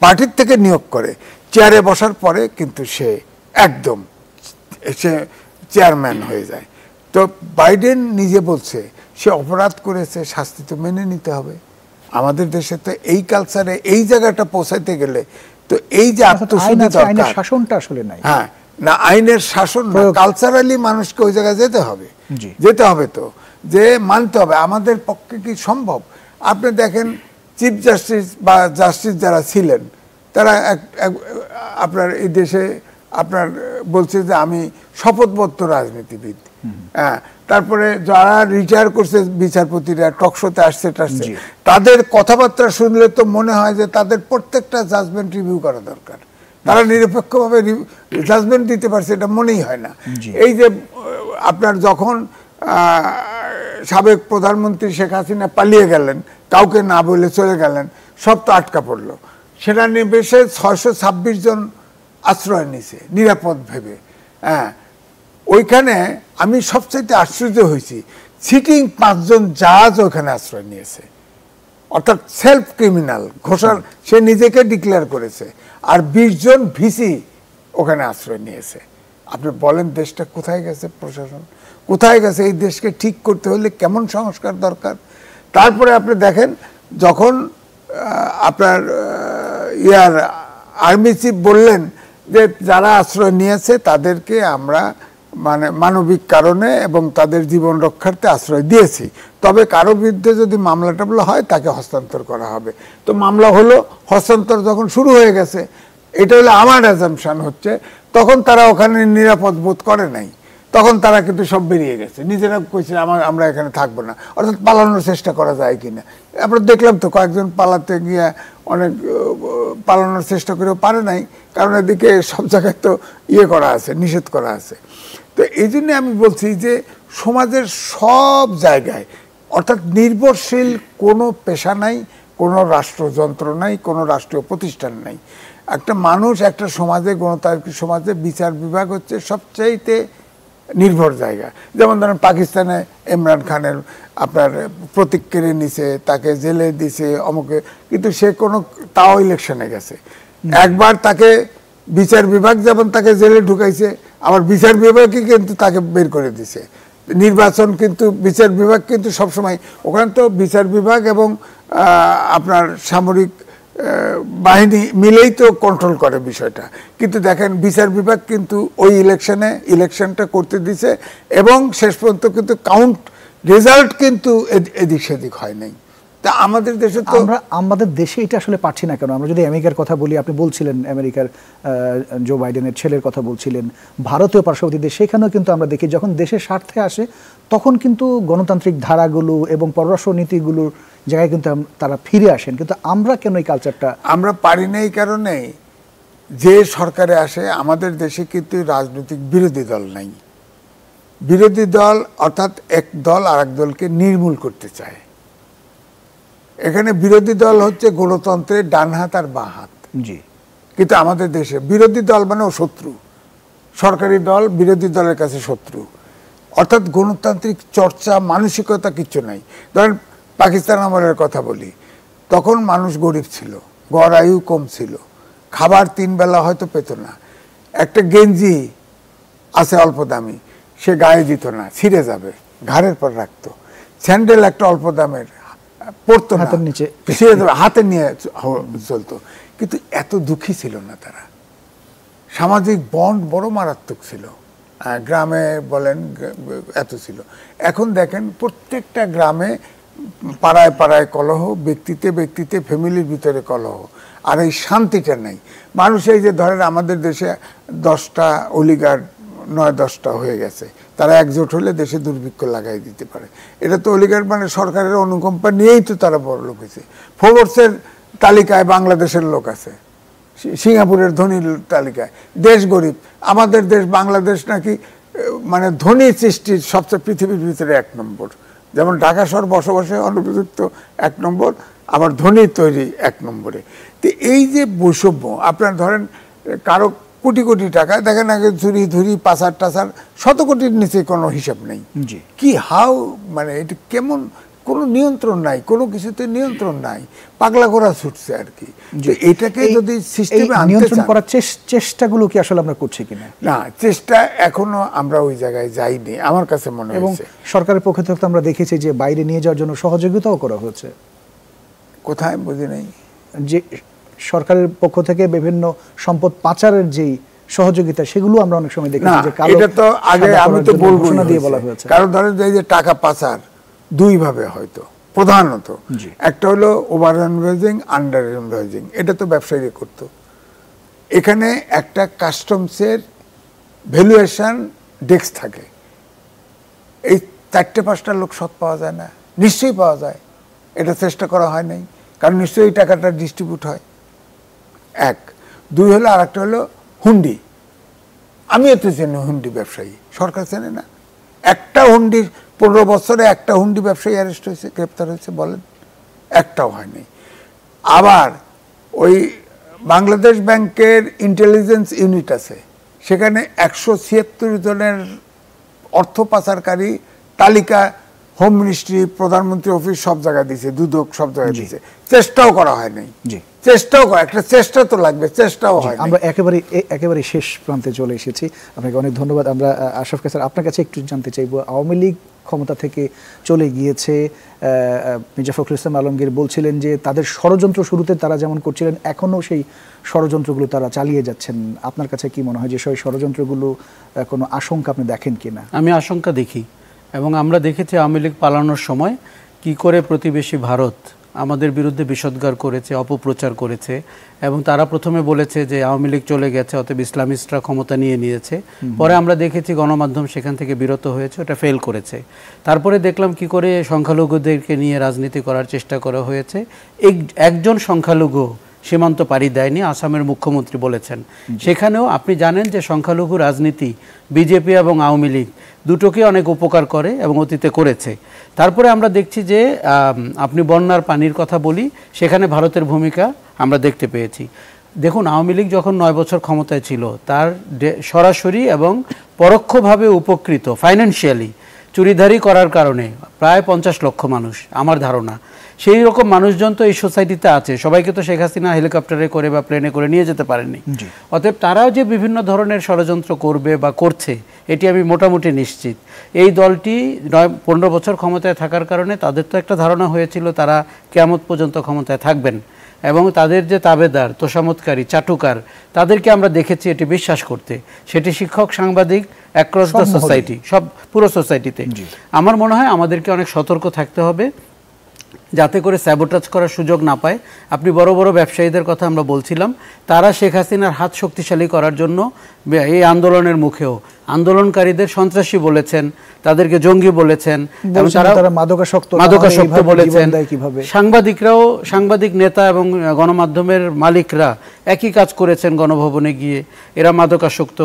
পার্টির থেকে নিয়োগ করে, চেয়ারে বসার পরে কিন্তু সে একদম চেয়ারম্যান হয়ে যায়। তো বাইডেন নিজে বলছে সে অপরাধ করেছে, শাস্তি তো মেনে নিতে হবে। আমাদের দেশে তো এই কালচারে এই জায়গাটা পৌঁছাইতে গেলে তো এই যে আত্মশুদ্ধি দরকার, শাসনটা আসলে নাই। হ্যাঁ, না আইনের শাসন, কালচারালি মানুষকে ওই জায়গায় যেতে হবে, তো যে মানতে হবে। আমাদের পক্ষে কি সম্ভব আপনি দেখেন চিফ জাস্টিস বা জাস্টিস যারা ছিলেন তারা আপনার এই দেশে আপনার বলছে যে আমি শপথবদ্ধ রাজনীতিবিদ। হ্যাঁ, তারপরে যারা রিটায়ার করছে বিচারপতিরা টকশোতে আসছে তাদের কথাবার্তা শুনলে তো মনে হয় যে তাদের প্রত্যেকটা জাজমেন্ট রিভিউ করা দরকার। তারা নিরপেক্ষভাবে জাজমেন্ট দিতে পারছে এটা মনেই হয় না। এই যে আপনার যখন সাবেক প্রধানমন্ত্রী শেখ হাসিনা পালিয়ে গেলেন, কাউকে না বলে চলে গেলেন, সব তো আটকা পড়লো। সেটা নিবেশে 626 জন আশ্রয় নিছে নিরাপদ ভেবে। হ্যাঁ, ওইখানে আমি সবচেয়ে আশ্চর্য হয়েছি, সিটিং 5 জন জাজ ওখানে আশ্রয় নিয়েছে, অর্থাৎ সেলফ ক্রিমিনাল ঘোষণা সে নিজেকে ডিক্লেয়ার করেছে। আর 20 জন ভিসি ওখানে আশ্রয় নিয়েছে। আপনি বলেন দেশটা কোথায় গেছে? প্রশাসন কোথায় গেছে? এই দেশকে ঠিক করতে হলে কেমন সংস্কার দরকার? তারপরে আপনি দেখেন যখন আপনার আর্মি চিফ বললেন যে যারা আশ্রয় নিয়েছে তাদেরকে আমরা মানে মানবিক কারণে এবং তাদের জীবন রক্ষার্থে আশ্রয় দিয়েছি, তবে কারো বিরুদ্ধে যদি মামলা টামলা হয় তাকে হস্তান্তর করা হবে। তো মামলা হলো, হস্তান্তর যখন শুরু হয়ে গেছে, এটা হলো আমার অ্যাজাম্পশন হচ্ছে, তখন তারা ওখানে নিরাপদ বোধ করে নাই, তখন তারা কিন্তু সব বেরিয়ে গেছে, নিজেরা কইছে আমরা এখানে থাকবো না। অর্থাৎ পালানোর চেষ্টা করা যায় কিনা আমরা দেখলাম তো, কয়েকজন পালাতে গিয়ে অনেক পালানোর চেষ্টা করেও পারে নাই, কারণ এদিকে সব জায়গায় তো করা আছে, নিষেধ করা আছে। তো এই জন্য আমি বলছি যে সমাজের সব জায়গায়, অর্থাৎ নির্ভরশীল কোনো পেশা নাই, কোনো রাষ্ট্রযন্ত্র নাই, কোনো রাষ্ট্রীয় প্রতিষ্ঠান নাই। একটা মানুষ একটা সমাজে, গণতান্ত্রিক সমাজে বিচার বিভাগ হচ্ছে সবচাইতে নির্ভর জায়গা। যেমন ধরেন পাকিস্তানে ইমরান খানের আপনার প্রতীক কেড়ে নিছে, তাকে জেলে দিছে অমুকে, কিন্তু সে কোনো তাও ইলেকশনে গেছে। একবার তাকে বিচার বিভাগ যেমন তাকে জেলে ঢুকাইছে, আবার বিচার বিভাগই কিন্তু তাকে বের করে দিছে। নির্বাচন কিন্তু বিচার বিভাগ কিন্তু সবসময়, ওখানে তো বিচার বিভাগ এবং আপনার সামরিক বাহিনী মিলেই তো কন্ট্রোল করে বিষয়টা, কিন্তু দেখেন বিচার বিভাগ কিন্তু ওই ইলেকশনটা করতে দিছে এবং শেষ পর্যন্ত কিন্তু কাউন্ট রেজাল্ট কিন্তু এদিক সেদিক হয় নাই। তা আমাদের দেশে তো আমাদের দেশে এটা আসলে পাচ্ছি না কেন? আমরা যদি আমেরিকার কথা বলি, আপনি বলছিলেন আমেরিকার জো বাইডেনের ছেলের কথা বলছিলেন, ভারতীয় পার্শ্ববর্তী দেশ, সেখানেও কিন্তু আমরা দেখি যখন দেশের স্বার্থে আসে তখন কিন্তু গণতান্ত্রিক ধারাগুলো এবং পররাষ্ট্র নীতিগুলোর জায়গায় কিন্তু তারা ফিরে আসেন, কিন্তু আমরা কেন এই কালচারটা আমরা পারি না? এই কারণে যে সরকারে আসে আমাদের দেশে কিন্তু রাজনৈতিক বিরোধী দল নাই। বিরোধী দল অর্থাৎ এক দল আর এক দলকে নির্মূল করতে চায়। এখানে বিরোধী দল হচ্ছে গণতন্ত্রের ডান হাত আর বাঁ হাত। জি, কিন্তু আমাদের দেশে বিরোধী দল মানে শত্রু, সরকারি দল বিরোধী দলের কাছে শত্রু, অর্থাৎ গণতান্ত্রিক চর্চা মানসিকতা কিচ্ছু নাই। ধরেন পাকিস্তান আমলের কথা বলি, তখন মানুষ গরিব ছিল, গড় আয়ু কম ছিল, খাবার 3 বেলা হয়তো পেত না, একটা গেঞ্জি আছে অল্প দামি সে গায়ে দিত না, ছিঁড়ে যাবে, ঘাড়ের পর রাখতো, স্যান্ডেল একটা অল্প দামের পড়তো না, হাতে নিয়ে চলতো। কিন্তু এত দুঃখী ছিল না তারা, সামাজিক বন্ড বড় মারাত্মক ছিল, গ্রামে বলেন এত ছিল। এখন দেখেন প্রত্যেকটা গ্রামে পাড়ায় পাড়ায় কলহ, ব্যক্তিতে ব্যক্তিতে ফ্যামিলির ভিতরে কলহ, আর এই শান্তিটা নাই। মানুষ এই যে ধরেন আমাদের দেশে 10টা অলিগার্ড 9-10টা হয়ে গেছে, তারা একজোট হলে দেশে দুর্ভিক্ষ লাগাই দিতে পারে। এটা তো অলিগার্ড মানে সরকারের অনুকম্পা নিয়েই তো তারা বড় লোক হয়েছে। ফোর্বসের তালিকায় বাংলাদেশের লোক আছে, সিঙ্গাপুরের ধনীর তালিকায়। দেশ গরিব, আমাদের দেশ বাংলাদেশ নাকি মানে ধনী সৃষ্টির সবচেয়ে পৃথিবীর ভিতরে 1 নম্বর। যেমন ঢাকা শহর বসবাসে অনুপযুক্ত 1 নম্বর, আবার ধনী তৈরি 1 নম্বরে। তো এই যে বৈষম্য, আপনার ধরেন কারো কোটি কোটি টাকা দেখেন আগে চুরি ধুরি পাচার টাচার 100 কোটির নিচে কোনো হিসাব নেই। কি হাউ মানে এটা কেমন, কোনো নিয়ন্ত্রণ নাই, কোনো কিছুতে নিয়ন্ত্রণ নাই, পাগলা করা ছুটছে আর কি। এটাকে যদি সিস্টেমে নিয়ন্ত্রণ করার চেষ্টাগুলো কি আসলে আমরা করছি কিনা? না, চেষ্টা এখনো আমরা ওই জায়গায় যাইনি আমার কাছে মনে হয়। এবং সরকারের পক্ষ থেকে আমরা দেখেছি যে বাইরে নিয়ে যাওয়ার জন্য সহযোগিতাও করা হচ্ছে। কোথায় বুঝি নাই? যে সরকারের পক্ষ থেকে বিভিন্ন সম্পদ পাচারের যেই সহযোগিতা, সেগুলো আমরা অনেক সময় দেখেছি যে এটা তো আগে আমি তো বলবো না দিয়ে বলা হয়েছে। কারণ ধরেন এই যে টাকা পাচার 2 ভাবে হয়তো, প্রধানত। একটা হলো ওভার ইনভয়েসিং, আন্ডার ইনভয়েসিং, এটা তো ব্যবসায়ীরা করতো। এখানে একটা কাস্টমসের ভ্যালুয়েশন ডেস্ক থাকে, এই 4-5টা লোক সৎ পাওয়া যায় না? নিশ্চয়ই পাওয়া যায়, এটা চেষ্টা করা হয় নাই, কারণ নিশ্চয়ই টাকাটা ডিস্ট্রিবিউট হয়। 1, 2 হলো, আর একটা হলো হুন্ডি। আমিও তো চিনি হুন্ডি ব্যবসায়ী, সরকার চেনে না? একটা হুন্ডি 15 বছরে একটা হুন্ডি ব্যবসায়ী অ্যারেস্ট হয়েছে, গ্রেপ্তার হয়েছে বলেন? একটাও হয়নি। আবার ওই বাংলাদেশ ব্যাংকের ইন্টেলিজেন্স ইউনিট আছে, সেখানে 176 জনের অর্থ পাচারকারী তালিকা হোম মিনিস্ট্রি, প্রধানমন্ত্রী অফিস সব জায়গায় দিয়েছে, দুদক সব জায়গায় দিয়েছে, চেষ্টাও করা হয় নাই। চেষ্টাও একটা চেষ্টা তো লাগবে, চেষ্টাও হয়। আমরা একেবারে শেষ প্রান্তে চলে এসেছি, আপনাকে অনেক ধন্যবাদ। আমরা আশরাফ স্যার আপনার কাছে একটু জানতে চাইবো, আওয়ামী লীগ ক্ষমতা থেকে চলে গিয়েছে, মির্জা ফখরুল ইসলাম আলমগীর বলছিলেন যে তাদের ষড়যন্ত্র শুরুতে তারা যেমন করছিলেন এখনও সেই ষড়যন্ত্রগুলো তারা চালিয়ে যাচ্ছেন। আপনার কাছে কি মনে হয় যে সেই ষড়যন্ত্রগুলো কোনো আশঙ্কা আপনি দেখেন কিনা? আমি আশঙ্কা দেখি, এবং আমরা দেখেছি আওয়ামী লীগ পালানোর সময় কি করে প্রতিবেশী ভারত আমাদের বিরুদ্ধে বিষোদ্গার করেছে, অপপ্রচার করেছে, এবং তারা প্রথমে বলেছে যে আওয়ামী লীগ চলে গেছে অতএব ইসলামিস্টরা ক্ষমতা নিয়ে নিয়েছে। পরে আমরা দেখেছি গণমাধ্যম সেখান থেকে বিরত হয়েছে, ওটা ফেল করেছে। তারপরে দেখলাম কি করে সংখ্যালঘুদেরকে নিয়ে রাজনীতি করার চেষ্টা করা হয়েছে। একজন সংখ্যালঘু সীমান্ত পাড়ি দেয়নি, আসামের মুখ্যমন্ত্রী বলেছেন। সেখানেও আপনি জানেন যে সংখ্যালঘু রাজনীতি বিজেপি এবং আওয়ামী লীগ দুটোকে অনেক উপকার করে এবং অতীতে করেছে। তারপরে আমরা দেখছি যে আপনি বন্যার পানির কথা বলি, সেখানে ভারতের ভূমিকা আমরা দেখতে পেয়েছি। দেখুন, আওয়ামী লীগ যখন 9 বছর ক্ষমতায় ছিল, তার সরাসরি এবং পরোক্ষভাবে উপকৃত ফাইন্যান্সিয়ালি চুরিধারি করার কারণে প্রায় 50 লক্ষ মানুষ, আমার ধারণা। সেই রকম মানুষজন তো এই সোসাইটিতে আছে, সবাইকে তো শেখ হাসিনা হেলিকপ্টারে করে বা প্লেনে করে নিয়ে যেতে পারেননি। অতএব তারাও যে বিভিন্ন ধরনের ষড়যন্ত্র করবে বা করছে, এটি আমি মোটামুটি নিশ্চিত। এই দলটি 15 বছর ক্ষমতায় থাকার কারণে তাদের তো একটা ধারণা হয়েছিল তারা কিয়ামত পর্যন্ত ক্ষমতায় থাকবেন, এবং তাদের যে তাবেদার, তোষামতকারী, চাটুকার, তাদেরকে আমরা দেখেছি এটি বিশ্বাস করতে, সেটি শিক্ষক, সাংবাদিক, অ্যাক্রস দ্য সোসাইটি, সব পুরো সোসাইটিতে। আমার মনে হয় আমাদেরকে অনেক সতর্ক থাকতে হবে যাতে করে স্যাবোটাজ করার সুযোগ না পায়। আপনি বড় বড় ব্যবসায়ীদের কথা আমরা বলছিলাম, তারা শেখ হাসিনার হাত শক্তিশালী করার জন্য এই আন্দোলনের মুখেও আন্দোলনকারীদের সন্ত্রাসী বলেছেন, তাদেরকে জঙ্গি বলেছেন, এবং তারা মাদকাসক্ত বলেছেন। সাংবাদিকরাও, সাংবাদিক নেতা এবং গণমাধ্যমের মালিকরা একই কাজ করেছেন গণভবনে গিয়ে, এরা মাদকাসক্ত।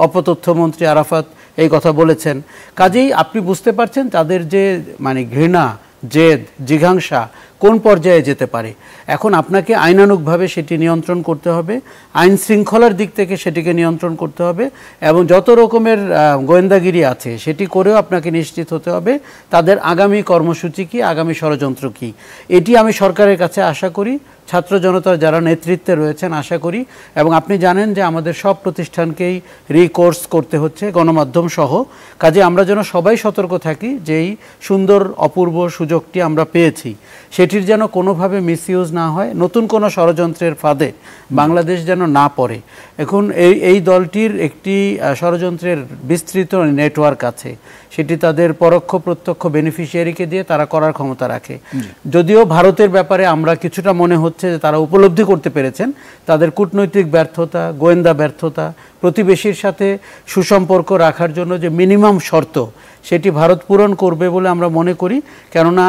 অপতথ্য মন্ত্রী আরাফাত এই কথা বলেছেন। কাজেই আপনি বুঝতে পারছেন তাদের যে মানে ঘৃণা, জেদ, জিঘাংসা কোন পর্যায়ে যেতে পারে। এখন আপনাকে আইনানুগভাবে সেটি নিয়ন্ত্রণ করতে হবে, আইন শৃঙ্খলার দিক থেকে সেটিকে নিয়ন্ত্রণ করতে হবে, এবং যত রকমের গোয়েন্দাগিরি আছে সেটি করেও আপনাকে নিশ্চিত হতে হবে তাদের আগামী কর্মসূচি কি, আগামী ষড়যন্ত্র কি। এটি আমি সরকারের কাছে আশা করি, ছাত্র জনতার যারা নেতৃত্বে রয়েছেন আশা করি। এবং আপনি জানেন যে আমাদের সব প্রতিষ্ঠানকেই রিকোর্স করতে হচ্ছে, গণমাধ্যম সহ। কাজে আমরা যেন সবাই সতর্ক থাকি যে এই সুন্দর অপূর্ব সুযোগটি আমরা পেয়েছি, সেটির যেন কোনোভাবে মিসইউজ না হয়, নতুন কোনো ষড়যন্ত্রের ফাঁদে বাংলাদেশ যেন না পড়ে। এখন এই দলটির একটি ষড়যন্ত্রের বিস্তৃত নেটওয়ার্ক আছে, সেটি তাদের পরোক্ষ প্রত্যক্ষ বেনিফিশিয়ারিকে দিয়ে তারা করার ক্ষমতা রাখে। যদিও ভারতের ব্যাপারে আমরা কিছুটা মনে হচ্ছে যে তারা উপলব্ধি করতে পেরেছেন তাদের কূটনৈতিক ব্যর্থতা, গোয়েন্দা ব্যর্থতা, প্রতিবেশীর সাথে সুসম্পর্ক রাখার জন্য যে মিনিমাম শর্ত, সেটি ভারত পূরণ করবে বলে আমরা মনে করি। কেননা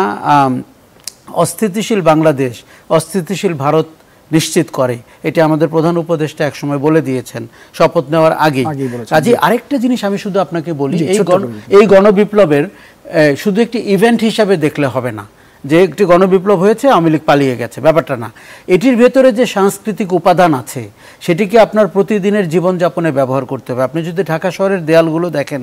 অস্থিতিশীল বাংলাদেশ অস্থিতিশীল ভারত নিশ্চিত করে, এটি আমাদের প্রধান উপদেষ্টা একসময় বলে দিয়েছেন শপথ নেওয়ার আগে। কাজে আরেকটা জিনিস আমি শুধু আপনাকে বলি, এই গণবিপ্লবের শুধু একটি ইভেন্ট হিসাবে দেখলে হবে না যে একটি গণবিপ্লব হয়েছে, আওয়ামী লীগ পালিয়ে গেছে, ব্যাপারটা না। এটির ভেতরে যে সাংস্কৃতিক উপাদান আছে সেটিকে আপনার প্রতিদিনের জীবনযাপনে ব্যবহার করতে হবে। আপনি যদি ঢাকা শহরের দেয়ালগুলো দেখেন,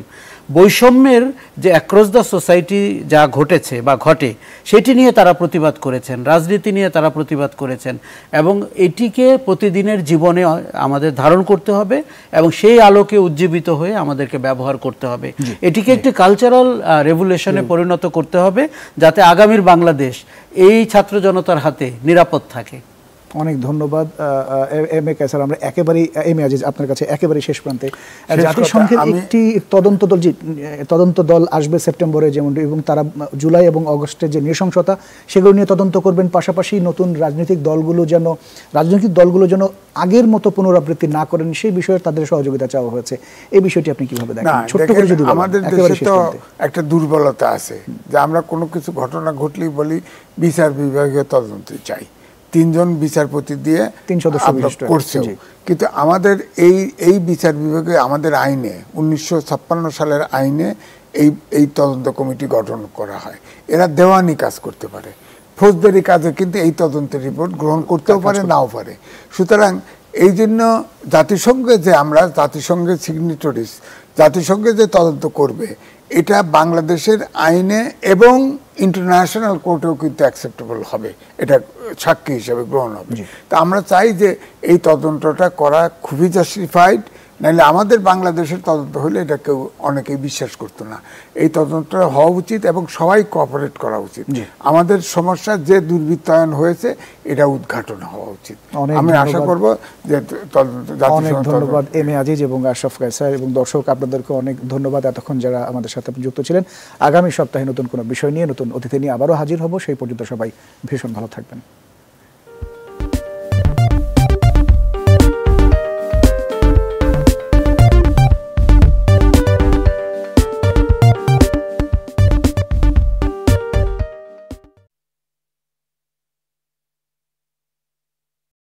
বৈষম্যের যে অ্যাক্রস দ্য সোসাইটি যা ঘটেছে বা ঘটে সেটি নিয়ে তারা প্রতিবাদ করেছেন, রাজনীতি নিয়ে তারা প্রতিবাদ করেছেন, এবং এটিকে প্রতিদিনের জীবনে আমাদের ধারণ করতে হবে এবং সেই আলোকে উজ্জীবিত হয়ে আমাদেরকে ব্যবহার করতে হবে। এটিকে একটি কালচারাল রেভলিউশনে পরিণত করতে হবে যাতে আগামীর বাংলাদেশ এই ছাত্র জনতার হাতে নিরাপদ থাকে। অনেক ধন্যবাদ এম এ কায়সার। আমরা একেবারেই এম এ আজিজ আপনার কাছে একেবারে শেষ প্রান্তে, জাতিসংঘের একটি তদন্ত দল আসবে সেপ্টেম্বরে যেমন, এবং তারা জুলাই এবং অগস্টে যে নৃশংসতা সেগুলো নিয়ে তদন্ত করবেন। পাশাপাশি নতুন রাজনৈতিক দলগুলো যেন আগের মতো পুনরাবৃত্তি না করেন সেই বিষয়ে তাদের সহযোগিতা চাওয়া হয়েছে। এই বিষয়টি আপনি কিভাবে দেখেন? ছোট্ট করে যদি আমাদের দেশে তো একটা দুর্বলতা আছে যে আমরা কোনো কিছু ঘটনা ঘটলেই বলি বিচার বিভাগীয় তদন্ত চাই, 3 জন বিচারপতি দিয়ে 3 সদস্য করছে, কিন্তু আমাদের এই বিচার বিভাগে আমাদের আইনে 1956 সালের আইনে এই তদন্ত কমিটি গঠন করা হয়। এরা দেওয়ানি কাজ করতে পারে, ফৌজদারি কাজে কিন্তু এই তদন্তের রিপোর্ট গ্রহণ করতেও পারে, নাও পারে। সুতরাং এই জন্য জাতিসংঘের সিগনেটরিজ, জাতিসংঘে যে তদন্ত করবে এটা বাংলাদেশের আইনে এবং ইন্টারন্যাশনাল কোর্টেও কিন্তু অ্যাকসেপ্টেবল হবে, এটা সাক্ষী হিসেবে গ্রহণ হবে। তা আমরা চাই যে এই তদন্তটা করা খুবই জাস্টিফাইড, নাহলে আমাদের বাংলাদেশের তদন্ত হলে এটা কেউ অনেকেই বিশ্বাস করতো না। এই তদন্তটা হওয়া উচিত এবং সবাই কোঅপারেট করা উচিত। আমাদের সমস্যা যে দুর্বৃত্তায়ন হয়েছে এটা উদ্ঘাটন হওয়া উচিত। আমি আশা করব যে অনেক ধন্যবাদ এম এ আজিজ এবং আশরাফ কায়সার, এবং দর্শক আপনাদেরকে অনেক ধন্যবাদ এতক্ষণ যারা আমাদের সাথে যুক্ত ছিলেন। আগামী সপ্তাহে নতুন কোনো বিষয় নিয়ে, নতুন অতিথি নিয়ে আবারও হাজির হব। সেই পর্যন্ত সবাই ভীষণ ভালো থাকবেন।